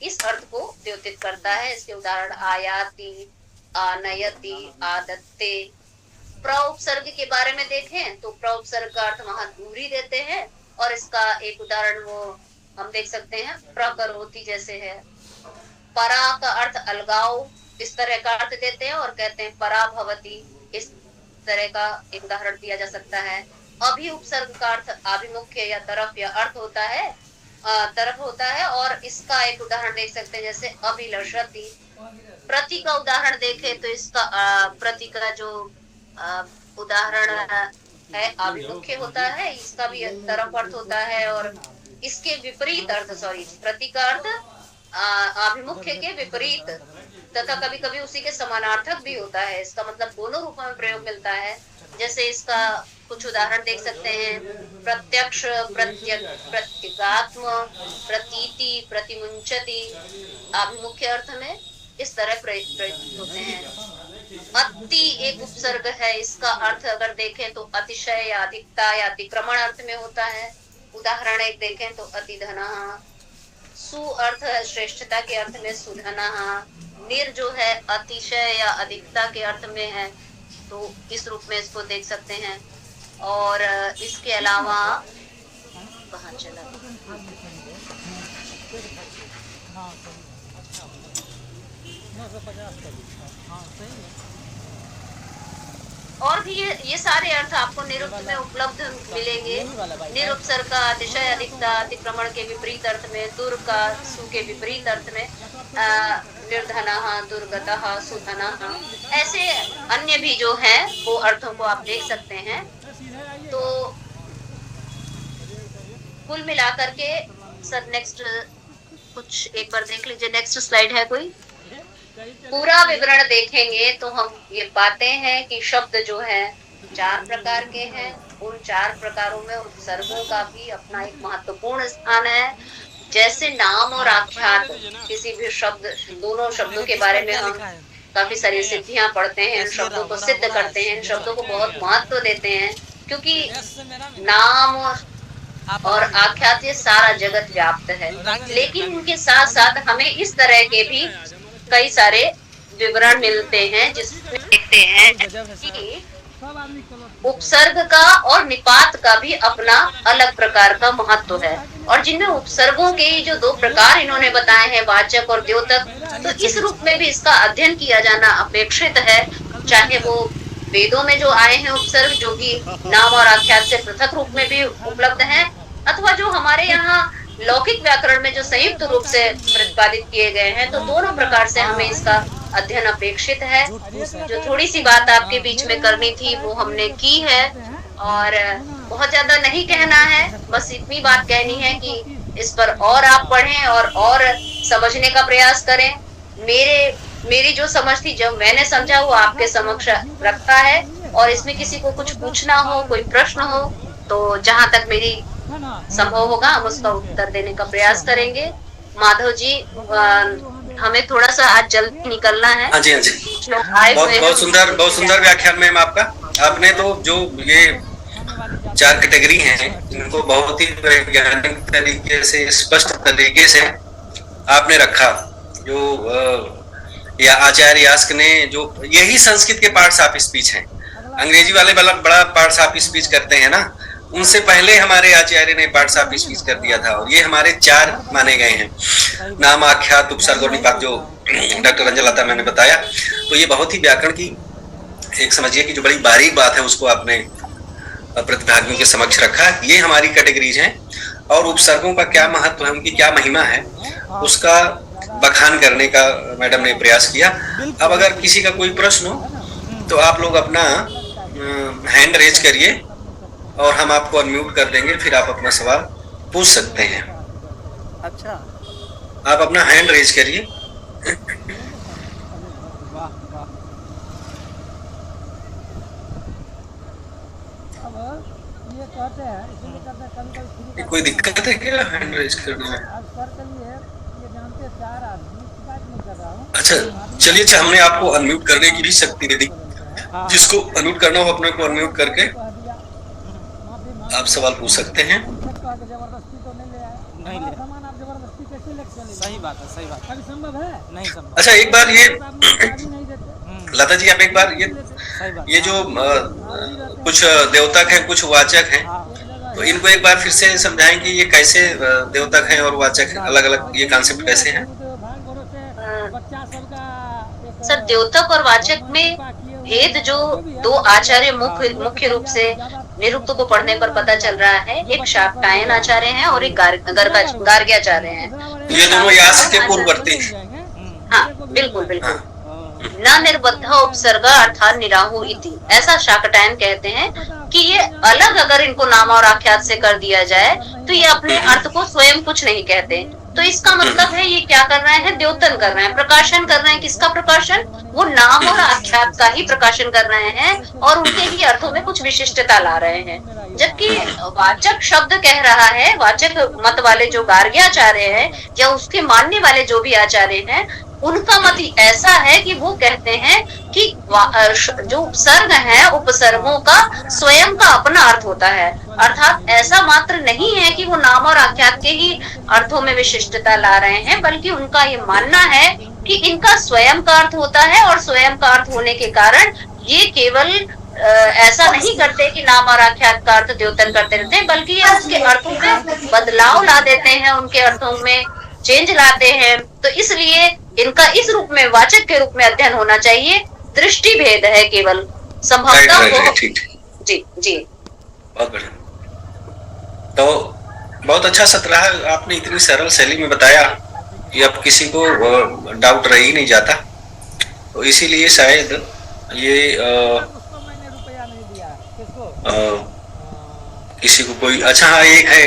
इस अर्थ को द्योतित करता है। इसके उदाहरण आयाति, आनयति, आदत्ते। प्रउपसर्ग के बारे में देखें तो प्रउपसर्ग का अर्थ वहां दूरी देते हैं, और इसका एक उदाहरण वो हम देख सकते हैं प्रकरोति जैसे है। परा का अर्थ अलगाव, इस तरह का अर्थ देते हैं, और कहते हैं परा भवती, इस तरह का एक उदाहरण दिया जा सकता है। अभी उपसर्ग का अर्थ आभिमुख्य या तरफ या अर्थ होता है, तरफ होता है, और इसका एक उदाहरण देख सकते हैं जैसे अभिलषति। प्रति का उदाहरण देखें तो इसका प्रति का जो उदाहरण है आभिमुख्य होता है, इसका भी तरफ अर्थ होता है, और इसके विपरीत अर्थ, सॉरी, प्रति का अर्थ आभिमुख्य के विपरीत तथा कभी कभी उसी के समानार्थक भी होता है। इसका मतलब दोनों रूपों में प्रयोग मिलता है। जैसे इसका कुछ उदाहरण देख सकते हैं, प्रत्यक्ष, प्रत्यगात्म, प्रतीति, प्रतिमुंचति, आभिमुख्य अर्थ में इस तरह प्रयुक्त होते हैं। अति एक उपसर्ग है, इसका अर्थ अगर देखें तो अतिशय या अधिकता या अतिक्रमण अर्थ में होता है। उदाहरण एक देखें तो अतिधनः। सु अर्थ है श्रेष्ठता के अर्थ में सुधनः। निर जो है अतिशय या अधिकता के अर्थ में है, तो इस रूप में इसको देख सकते हैं। और इसके अलावा कहाँ चला, और भी ये सारे अर्थ आपको निरुक्त में उपलब्ध मिलेंगे। निरुपसर्ग का अतिशय, अधिकता, अतिक्रमण के विपरीत अर्थ में, दुर का सु के विपरीत अर्थ में, निर्धनः, दुर्गतः, सुधनः, ऐसे अन्य भी जो हैं वो अर्थों को आप देख सकते हैं। तो कुल मिलाकर के सर नेक्स्ट कुछ एक बार देख लीजिए, नेक्स्ट स्लाइड है कोई। पूरा विवरण देखेंगे तो हम ये पाते हैं कि शब्द जो है 4 प्रकार के हैं। उन 4 प्रकारों में उपसर्गों का भी अपना एक महत्वपूर्ण स्थान है। जैसे नाम और आख्यात, किसी भी शब्द, दोनों शब्दों के बारे में हम काफी सारी सिद्धियां पढ़ते हैं, शब्दों को सिद्ध करते हैं, शब्दों को बहुत महत्व देते हैं, क्योंकि नाम और आख्यात ये सारा जगत व्याप्त है। लेकिन इनके साथ साथ हमें इस तरह के भी कई सारे विवरण मिलते हैं जिसमें देखते हैं कि उपसर्ग का और निपात का भी अपना अलग प्रकार का महत्व है। और जिनमें उपसर्गों के जो 2 प्रकार इन्होंने बताए हैं, वाचक और द्योतक, तो इस रूप में भी इसका अध्ययन किया जाना अपेक्षित है। चाहे वो वेदों में जो आए हैं उपसर्ग, जो कि नाम और आख्यात से पृथक रूप में भी उपलब्ध हैं, अथवा जो हमारे यहाँ लौकिक व्याकरण में जो संयुक्त रूप से प्रतिपादित किए गए हैं, तो दोनों प्रकार से हमें इसका अध्ययन अपेक्षित है। जो थोड़ी सी बात आपके बीच में करनी थी वो हमने की है, और बहुत ज्यादा नहीं कहना है, बस इतनी बात कहनी है कि इस पर और आप पढ़ें और समझने का प्रयास करें। मेरी जो समझ थी, जब मैंने समझा, वो आपके समक्ष रखता है। और इसमें किसी को कुछ पूछना हो, कोई प्रश्न हो, तो जहां तक मेरी संभव होगा हम उसका उत्तर देने का प्रयास करेंगे। माधव जी, हमें थोड़ा सा आज जल्दी निकलना है। हाँ जी, हाँ जी। बहुत सुंदर व्याख्यान मैम आपका। आपने तो जो ये 4 कैटेगरी हैं, इनको बहुत ही वैज्ञानिक तरीके से, स्पष्ट तरीके से आपने रखा। जो या आचार्य यास्क ने, जो यही संस्कृत के पार्ट्स ऑफ स्पीच हैं, अंग्रेजी वाले बड़ा पार्ट्स ऑफ स्पीच करते हैं ना, उनसे पहले हमारे आचार्य ने पार्ट्स ऑफ स्पीच कर दिया था। और ये हमारे 4 माने गए हैं, नाम, आख्यात, उपसर्ग और निपात, जो डॉक्टर रंजन लता मैंने बताया। तो ये बहुत ही व्याकरण की एक समझिए कि जो बड़ी बारीक बात है, उसको आपने प्रतिभागियों के समक्ष रखा। ये हमारी कैटेगरीज हैं, और उपसर्गों का क्या महत्व है, उनकी क्या महिमा है, उसका बखान करने का मैडम ने प्रयास किया। अब अगर किसी का कोई प्रश्न हो तो आप लोग अपना हैंड रेज करिए और हम आपको अनम्यूट कर देंगे, फिर आप अपना सवाल पूछ सकते हैं। अच्छा, आप अपना हैंड रेज करिए। कोई दिक्कत है क्या हैंड रेज करने में? अच्छा, चलिए। अच्छा, हमने आपको अनम्यूट करने की भी शक्ति दे दी। जिसको अनम्यूट करना हो अपने को अनम्यूट करके आप सवाल पूछ सकते हैं। सही बात है, सही बात है। संभव है नहीं संभव। अच्छा एक बार ये लता जी, आप एक बार ये जो कुछ द्योतक हैं, कुछ वाचक हैं, तो इनको एक बार फिर से समझाएं कि ये कैसे द्योतक हैं और वाचक हैं, अलग अलग ये कॉन्सेप्ट कैसे हैं? सर, द्योतक और वाचक में भेद जो दो आचार्य मुख्य रूप से निरुक्त को पढ़ने पर पता चल रहा है, एक शाक्टायन आचार्य हैं और एक गार्ग्याचार्य हैं। ये दोनों यास के पूर्ववर्ती हैं। हाँ, बिल्कुल बिल्कुल। न निर्बद्ध उपसर्ग अर्थात निराहु इति, ऐसा शाक्टायन कहते हैं कि ये अलग अगर इनको नाम और आख्यात से कर दिया जाए तो ये अपने अर्थ को स्वयं कुछ नहीं कहते। तो इसका मतलब है ये क्या कर रहे हैं, द्योतन कर रहे हैं, प्रकाशन कर रहे हैं। किसका प्रकाशन? वो नाम और आख्यात का ही प्रकाशन कर रहे हैं और उनके ही अर्थों में कुछ विशिष्टता ला रहे हैं। जबकि वाचक शब्द कह रहा है, वाचक मत वाले जो गार्ग्याचार्य है या उसके मानने वाले जो भी आचार्य हैं, उनका मत ऐसा है कि वो कहते हैं कि जो उपसर्ग है, उपसर्गों का स्वयं का अपना अर्थ होता है। अर्थात ऐसा मात्र नहीं है कि वो नाम और आख्यात के ही अर्थों में विशिष्टता ला रहे हैं, बल्कि उनका ये मानना है कि इनका स्वयं का अर्थ होता है और स्वयं का अर्थ होने के कारण ये केवल ऐसा नहीं करते कि नाम और आख्यात का अर्थ द्योतन करते रहते हैं, बल्कि ये उसके अर्थों में बदलाव ला देते हैं, उनके अर्थों में चेंज लाते हैं। तो इसलिए इनका इस रूप में वाचक के रूप में अध्ययन होना चाहिए। दृष्टि भेद है केवल, संभवतः। जी जी, बहुत बढ़िया। तो बहुत अच्छा सत्र है, आपने इतनी सरल शैली में बताया कि अब किसी को डाउट रह ही नहीं जाता। तो इसीलिए शायद ये किसी को कोई अच्छा, हाँ एक है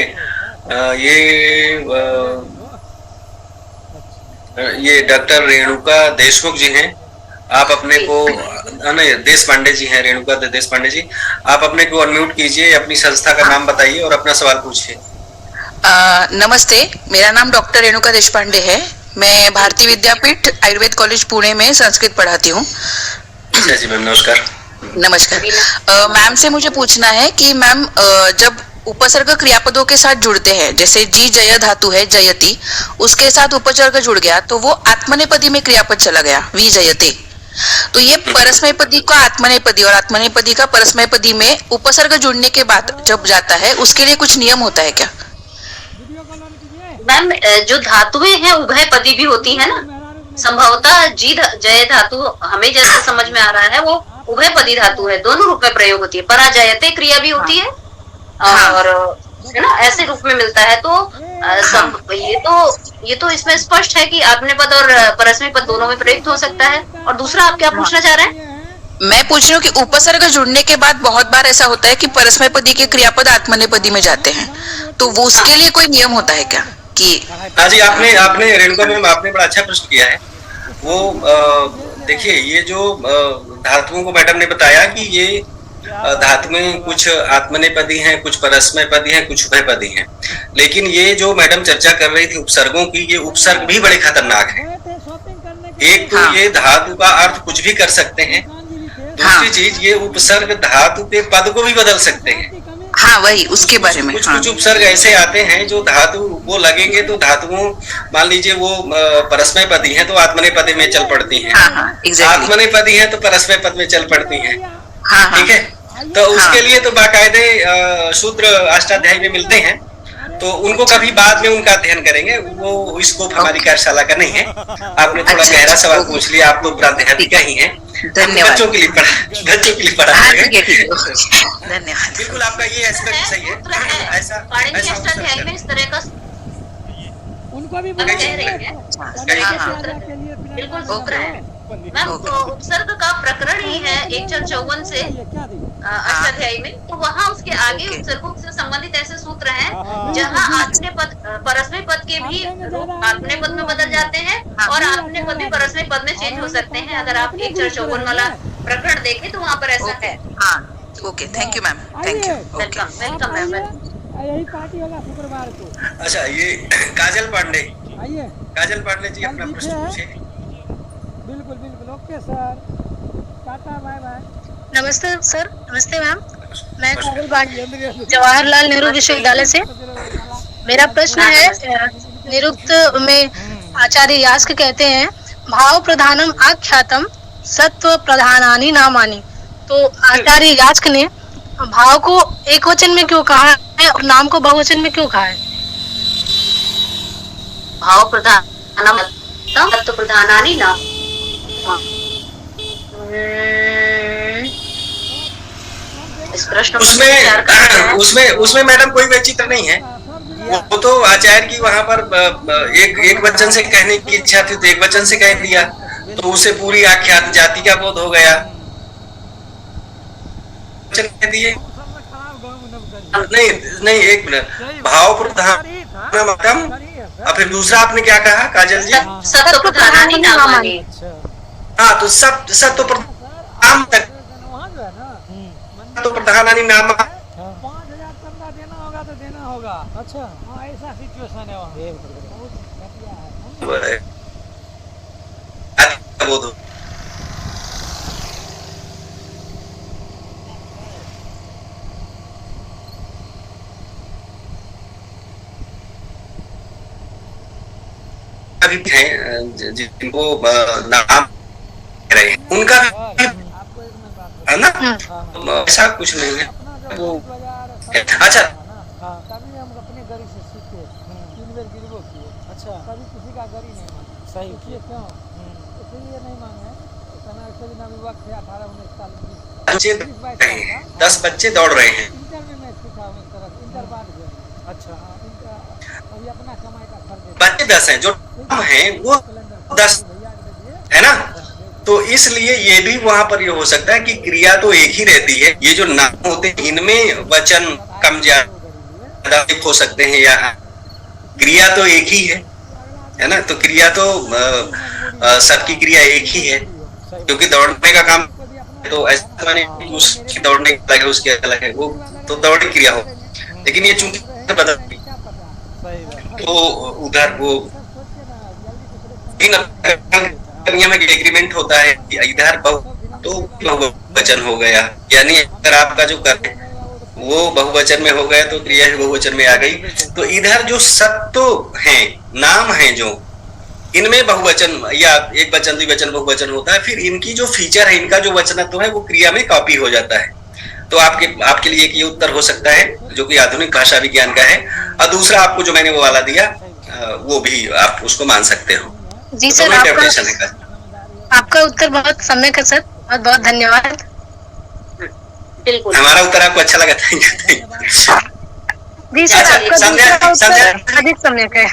ये डॉक्टर रेणुका देशमुख जी हैं। आप अपने को नहीं, देश पांडे जी हैं, रेणुका देश पांडे जी, आप अपने को अनम्यूट कीजिए, अपनी संस्था का नाम बताइए और अपना सवाल पूछिए। नमस्ते, मेरा नाम डॉक्टर रेणुका देशपांडे है। मैं भारतीय विद्यापीठ आयुर्वेद कॉलेज पुणे में संस्कृत पढ़ाती हूँ। अच्छा जी मैम, नमस्कार। नमस्कार। मैम से मुझे पूछना है कि मैम जब उपसर्ग क्रियापदों के साथ जुड़ते हैं, जैसे जी जय धातु है जयति, उसके साथ उपसर्ग जुड़ गया तो वो आत्मनेपदी में क्रियापद चला गया वी जयते। तो ये परस्मैपदी का आत्मनेपदी और आत्मनेपदी का परस्मैपदी में उपसर्ग जुड़ने के बाद जब जाता है, उसके लिए कुछ नियम होता है क्या? मैम, जो धातुएं हैं उभयपदी भी होती है ना, संभवतः जी जय धातु हमें जैसे समझ में आ रहा है वो उभयपदी धातु है, दोनों रूप में प्रयोग होती है। पराजयते क्रिया भी होती है और है ना, ऐसे रूप में मिलता है। तो ये तो इसमें स्पष्ट है कि आत्मनेपद और परस्मैपद दोनों में प्रयुक्त हो सकता है। और दूसरा आप क्या पूछना चाह रहे हैं? मैं पूछ रही हूँ कि उपसर्ग जुड़ने के बाद बहुत बार ऐसा होता है कि परस्मैपदी के क्रियापद आत्मनेपदी में जाते हैं, तो वो उसके लिए कोई नियम होता है क्या? कि हाँ जी, आपने रेणुका मैम, आपने बड़ा अच्छा प्रश्न किया है। वो देखिए, ये जो धातुओं को मैडम ने बताया कि ये धातु में कुछ आत्मनेपदी हैं, कुछ परस्मैपदी हैं, कुछ उभयपदी हैं, लेकिन ये जो मैडम चर्चा कर रही थी उपसर्गों की, ये उपसर्ग भी बड़े खतरनाक है। एक तो ये धातु का अर्थ कुछ भी कर सकते हैं, दूसरी चीज ये उपसर्ग धातु के पद को भी बदल सकते हैं। हाँ, वही उसके बारे में। कुछ उपसर्ग ऐसे आते हैं जो धातु वो लगेंगे तो धातुओं, मान लीजिए वो परस्मैपदी हैं तो आत्मनेपदी में चल पड़ती हैं, आत्मनेपदी हैं तो परस्मैपद में चल पड़ती हैं। ठीक है, तो उसके लिए तो बाकायदे सूत्र अष्टाध्यायी में मिलते हैं, तो उनको कभी बाद में उनका अध्ययन करेंगे, वो स्कोप हमारी कार्यशाला का नहीं है। आपने थोड़ा गहरा सवाल पूछ लिया, आप तो प्राध्यापिका ही हैं, बच्चों के लिए पढ़ा धन्यवाद। बिल्कुल, आपका ये एस्पेक्ट सही है। ऐसा अष्टाध्यायी में इस तरह का उनको भी बिल्कुल सूत्र है। मैम, उपसर्ग का प्रकरण ही है 154 से अष्टाध्यायी में, तो वहाँ उसके आगे उपसर्गों से संबंधित ऐसे सूत्र हैं जहाँ आत्मनेपद परस्मैपद के भी आत्मनेपद में बदल जाते हैं और आत्मनेपद भी परस्मैपद में चेंज हो सकते हैं। अगर आप 154 वाला प्रकरण देखें तो वहाँ पर ऐसा है। Okay, thank you ma'am, thank you. Welcome ma'am. यही पार्टी होगा शुक्रवार को। अच्छा, ये काजल पांडे, काजल पांडे जी अपना प्रश्न पूछिए। बिल्कुल, okay sir, tata, bye bye. नमस्ते सर। नमस्ते मैम, मैं काजल पांडे जवाहरलाल नेहरू विश्वविद्यालय से। मेरा प्रश्न है, निरुक्त में आचार्य यास्क कहते हैं भाव प्रधानम आख्यातम सत्व प्रधानानि नामानि। तो आचार्य यास्क ने भाव को एक वचन में क्यों कहा है और नाम को बहुवचन में क्यों कहा है? भाव प्रधानम सत्व प्रधानानि नाम। इस प्रश्न उसमें मैडम कोई वैचित्र नहीं है। वो तो आचार्य की वहां पर एक वचन से कहने की इच्छा थी तो एक वचन से कह दिया, तो उसे पूरी आख्यात जाति का बोध हो गया। कह दिए नहीं एक मिनट, भाव प्रधान और फिर दूसरा आपने क्या कहा काजल जी? सत्व प्रधानानि नामानि। हाँ तो सब तो प्रधान तक तो प्रधानानि नाम 5,000 चंदा देना होगा तो देना होगा। अच्छा हाँ ऐसा सिचुएशन है वहाँ। अभी हैं जिनको नाम रहे उनका है ना, ऐसा कुछ नहीं है वो। अच्छा कभी हम अपने गरी से सीखे 3 बेर गिरबो किए। अच्छा कभी किसी का गरी नहीं मांगे। सही किए क्यों? इसलिए नहीं मांगे इतना ऐसे बिना विवाह से 18-19 साल बच्चे 10 बच्चे दौड़ रहे हैं। इंटर में मैं सीखा हूँ इस तरह इंटर बाद गया। अच्छा अभी अपना कमाई का खर्च बच्चे 10 हैं, जो हैं वो 10 है ना। तो इसलिए ये भी वहां पर ये हो सकता है कि क्रिया तो एक ही रहती है, ये जो नाम होते हैं इनमें वचन कम ज्यादा हो सकते हैं, या क्रिया तो एक ही है ना। तो क्रिया तो सबकी क्रिया एक ही है, क्योंकि दौड़ने का काम तो ऐसा माने उसकी दौड़ने अलग है उसकी अलग है, वो तो दौड़ने क्रिया हो। लेकिन ये चूंकि बदल तो उधर वो में एग्रीमेंट होता है, इधर तो बहुवचन हो गया, यानी अगर आपका जो कर्म वो बहुवचन में हो गया तो क्रिया बहुवचन में आ गई। तो इधर जो सत्व हैं, नाम हैं जो, इनमें बहुवचन या एक वचन द्विवचन बहुवचन होता है, फिर इनकी जो फीचर है, इनका जो वचनत्व है वो क्रिया में कॉपी हो जाता है। तो आपके लिए ये उत्तर हो सकता है जो कि आधुनिक भाषा विज्ञान का है। और दूसरा आपको जो मैंने वो वाला दिया वो भी आप उसको मान सकते हो। जी सर, आपका उत्तर बहुत सम्यक है सर, बहुत बहुत धन्यवाद। बिल्कुल हमारा उत्तर आपको अच्छा लगा? Thank you. जी सर, आपका दूसरा उत्तर अधिक सम्यक है।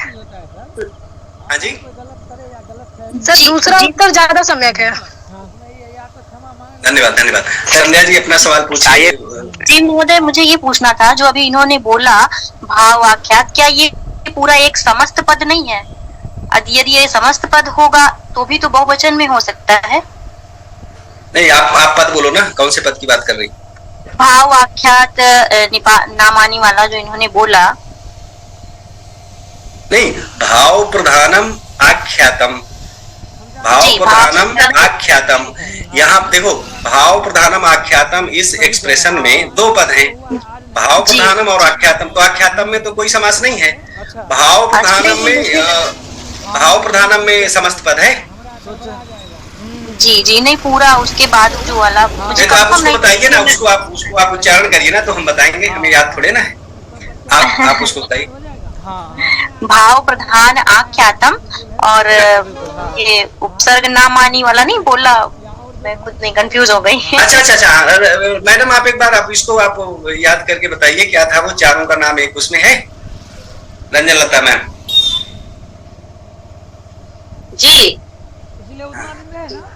हाँ जी सर, दूसरा उत्तर ज्यादा सम्यक है। धन्यवाद धन्यवाद। संध्या जी अपना सवाल पूछिए। जी महोदय, मुझे ये पूछना था, जो अभी इन्होंने बोला भाव आख्यात, क्या ये पूरा एक समस्त पद नहीं है? यदि ये समस्त पद होगा तो भी तो बहुवचन में हो सकता है। नहीं, आप पद बोलो ना, कौन से पद की बात कर रही? भाव आख्यात नामानी वाला जो इन्होंने बोला। नहीं, भाव प्रधानम आख्यातम, भाव प्रधानम आख्यातम। यहाँ देखो, भाव प्रधानम आख्यातम इस एक्सप्रेशन में 2 पद हैं, भाव प्रधानम और आख्यातम। तो आख्यातम में तो कोई समास नहीं है। भाव प्रधानम में समस्त पद है। जी जी, नहीं पूरा उसके बाद जो वाला मुझे तो आप उसको बताइए ना, उसको आप उच्चारण करिए ना, तो हम बताएंगे, हमें याद थोड़े ना है। आप उसको बताइए। भाव प्रधान आख्यातम, और ये उपसर्ग नामानी वाला नहीं बोला, मैं खुद नहीं कंफ्यूज हो गई। अच्छा मैडम, आप एक बार आप इसको आप याद करके बताइए, क्या था वो चारों का नाम एक उसमें है? रंजन लता मैम जी,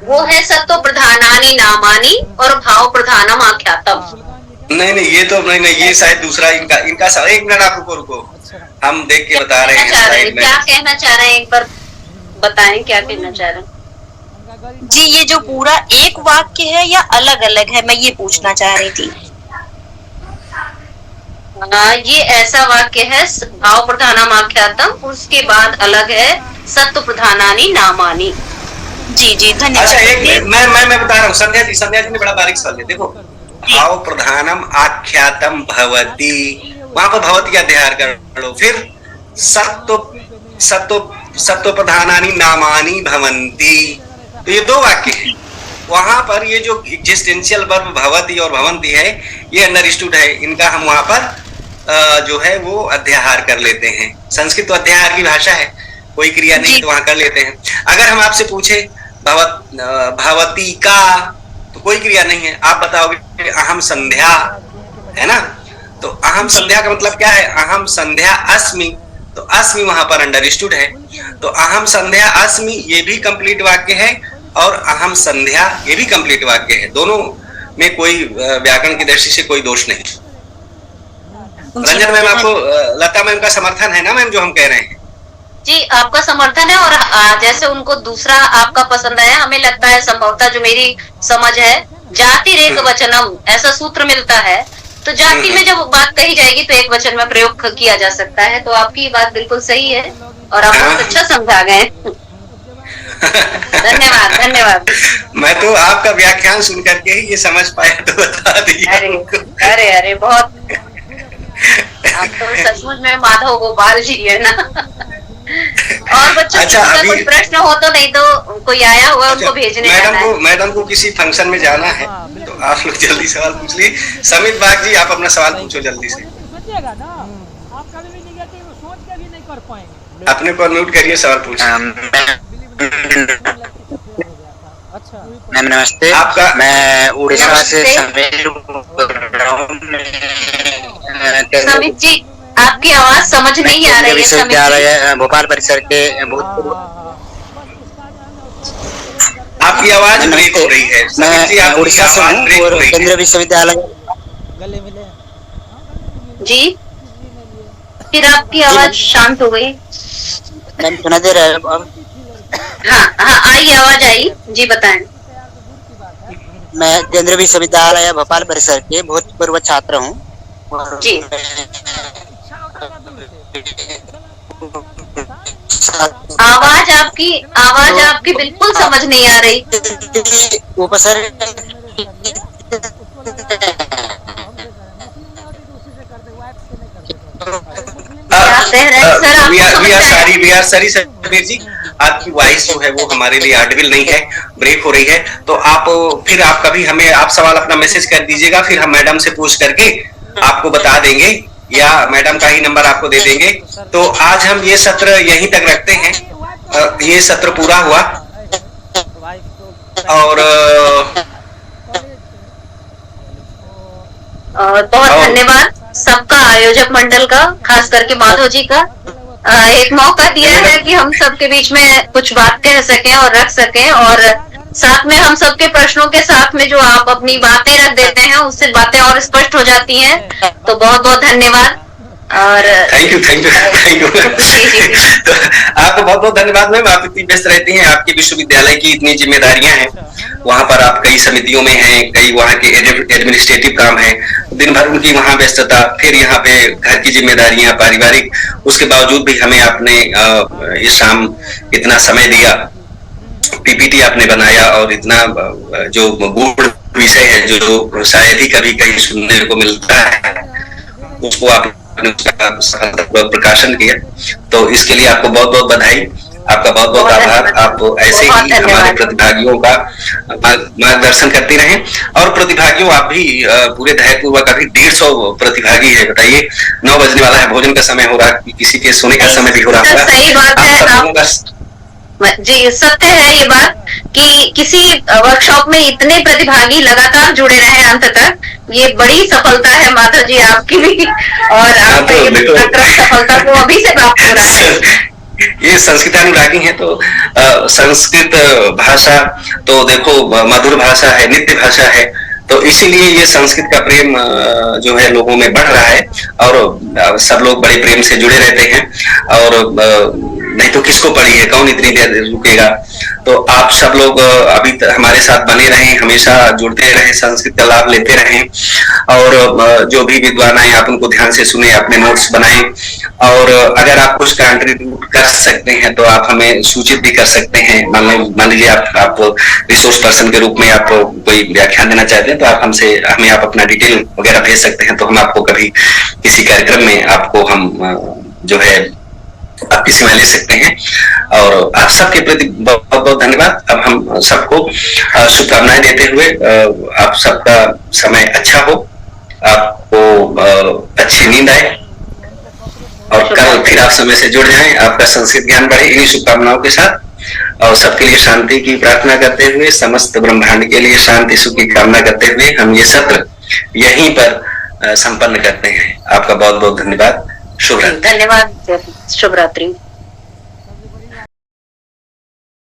वो है सत्व प्रधानानि नामानि और भाव प्रधानम आख्यातम। नहीं, ये तो नहीं, ये शायद दूसरा इनका एक मिनट आप रुको, हम देख के बता रहे हैं। क्या कहना चाह रहे हैं, एक बार बताएं क्या कहना चाह रहे हैं जी। ये जो पूरा एक वाक्य है या अलग अलग है, मैं ये पूछना चाह रही थी। ये ऐसा वाक्य है, भाव प्रधानम आख्यातम, उसके बाद अलग है सत्व प्रधानानि नामानि। जी जी, धन्यवाद। अच्छा, एक मैं बता रहा हूँ, संध्या जी ने बड़ा बारीक सवाल दिया। देखो, भाव प्रधानम आख्यातम भवति, वहां पर भवति का अध्याय कर लो, फिर सत्व सत्व प्रधानानि नामानि भवन्ति, तो ये 2 वाक्य हैं। वहां पर ये जो एग्जिस्टेंशियल वर्ब भवति और भवन्ति है, ये अंडरस्टूड है, इनका हम वहां पर जो है वो अध्याहार कर लेते हैं। संस्कृत तो अध्याहार की भाषा है, कोई क्रिया नहीं तो वहां कर लेते हैं। अगर हम आपसे पूछे भवती का, तो कोई क्रिया नहीं है, आप बताओगे अहम संध्या, है ना। तो अहम संध्या का मतलब क्या है? अहम संध्या अस्मि, तो अस्मि वहां पर अंडरस्टूड है। तो अहम संध्या अस्मि ये भी कंप्लीट वाक्य है, और अहम संध्या ये भी कंप्लीट वाक्य है। दोनों में कोई व्याकरण की दृष्टि से कोई दोष नहीं। रंजन मैम, आपको लता मैम का समर्थन है ना मैम जो हम कह रहे हैं? जी, आपका समर्थन है, और जैसे उनको दूसरा आपका पसंद आया, हमें लगता है संभवतः जो मेरी समझ है, जाति रेक वचनम ऐसा सूत्र मिलता है, तो जाति में जब बात कही जाएगी तो एक वचन में प्रयोग किया जा सकता है। तो आपकी बात बिल्कुल सही है और आप बहुत अच्छा समझा गए। धन्यवाद धन्यवाद। मैं तो आपका व्याख्यान सुन करके ही ये समझ पाया, तो बता दिया। अरे अरे बहुत, आप तो सचमुच में माधव गोपाल जी है ना। और बच्चों अच्छा, का कोई प्रश्न हो तो, नहीं तो कोई आया हुआ उनको भेजने जाना है। मैडम को किसी फंक्शन में जाना है, तो आप लोग जल्दी सवाल पूछ ली। समित बाग जी, आप अपना सवाल पूछो जल्दी से। अपने को म्यूट करिए, सवाल पूछिए। मैम नमस्ते, आपका मैं उड़ीसा से समित जी, आपकी आवाज समझ नहीं आ रही है। विश्वविद्यालय भोपाल परिसर के आपकी आवाज ब्रेक हो रही है। मैं उड़ीसा से हूँ और केंद्रीय विश्वविद्यालय जी, फिर आपकी आवाज शांत हो गई। मैम सुना दे रहा है? हाँ आई, आवाज आई जी, बताएं। मैं केंद्रीय विश्वविद्यालय भोपाल परिसर के भूतपूर्व छात्र हूँ जी। आवाज आपकी बिल्कुल समझ नहीं आ रही। उपसर्ग समीर जी, आपकी वॉइस जो है वो हमारे लिए ऑडिबल नहीं है, ब्रेक हो रही है। तो आप फिर आप कभी हमें आप सवाल अपना मैसेज कर दीजिएगा, फिर हम मैडम से पूछ करके आपको बता देंगे, या मैडम का ही नंबर आपको दे देंगे। तो आज हम ये सत्र यहीं तक रखते हैं। ये सत्र पूरा हुआ, और बहुत धन्यवाद सबका, आयोजक मंडल का, खास करके माधव जी का। एक मौका दिया है कि हम सबके बीच में कुछ बात कह सकें और रख सकें, और साथ में हम सबके प्रश्नों के साथ में जो आप अपनी बातें रख देते हैं, उससे बातें और स्पष्ट हो जाती हैं। तो बहुत बहुत धन्यवाद। और थैंक यू तो आपको बहुत बहुत धन्यवाद मैम। आप इतनी व्यस्त रहती हैं, आपके विश्वविद्यालय की इतनी जिम्मेदारियां हैं, वहां पर आप कई समितियों में हैं, कई वहाँ के एडमिनिस्ट्रेटिव काम है, दिन भर उनकी वहाँ व्यस्तता, फिर यहाँ पे घर की जिम्मेदारियां, पारिवारिक, उसके बावजूद भी हमें आपने इस शाम इतना समय दिया, पीपीटी आपने बनाया, और इतना जो गूढ़ विषय है जो शायद ही कभी कहीं सुनने को मिलता है, उसको आपने प्रकाशन किया। तो इसके लिए आपको बहुत बहुत बधाई, आपका बहुत बहुत आभार। आप ऐसे ही हमारे प्रतिभागियों का मार्गदर्शन करते रहें, और प्रतिभागियों आप भी पूरे धैर्यपूर्वक, अभी 150 प्रतिभागी है, बताइए 9 बजने वाला है, भोजन का समय हो रहा है, किसी के सोने का समय भी हो रहा है। सही बात है जी, सत्य है ये बात कि किसी वर्कशॉप में इतने प्रतिभागी लगातार जुड़े रहे अंत तक, ये बड़ी सफलता है माधव जी आपकी भी, और आपका ये सफलता को अभी से प्राप्त हो रहा है। ये संस्कृतानुरागी है, तो संस्कृत भाषा तो देखो मधुर भाषा है, नित्य भाषा है, तो इसीलिए ये संस्कृत का प्रेम जो है लोगों में बढ़ रहा है, और सब लोग बड़े प्रेम से जुड़े रहते हैं। और नहीं तो किसको पड़ी है, कौन इतनी देर रुकेगा। तो आप सब लोग अभी हमारे साथ बने रहें, हमेशा जुड़ते रहें, संस्कृत का लाभ लेते रहें, और जो भी विद्वान आए आप उनको ध्यान से सुने, अपने नोट्स बनाएं, और अगर आप कुछ कंट्रीब्यूट कर सकते हैं तो आप हमें सूचित भी कर सकते हैं। मान लीजिए आप रिसोर्स पर्सन के रूप में आप कोई व्याख्यान देना चाहते हैं, तो आप हमें आप अपना डिटेल वगैरह भेज सकते हैं, तो हम आपको कभी किसी कार्यक्रम में आपको हम जो है आप किसी में ले सकते हैं। और आप सबके प्रति बहुत बहुत धन्यवाद। अब हम सबको शुभकामनाएं देते हुए आप सबका समय अच्छा हो, आपको अच्छी नींद आए और कल फिर आप समय से जुड़ जाएं, आपका संस्कृत ज्ञान बढ़े इन्हीं शुभकामनाओं के साथ। और सबके लिए शांति की प्रार्थना करते हुए, समस्त ब्रह्मांड के लिए शांति सुख की कामना करते हुए हम ये सत्र यहीं पर संपन्न करते हैं। आपका बहुत बहुत धन्यवाद। शुभ रात्रि। धन्यवाद। शुभ रात्रि।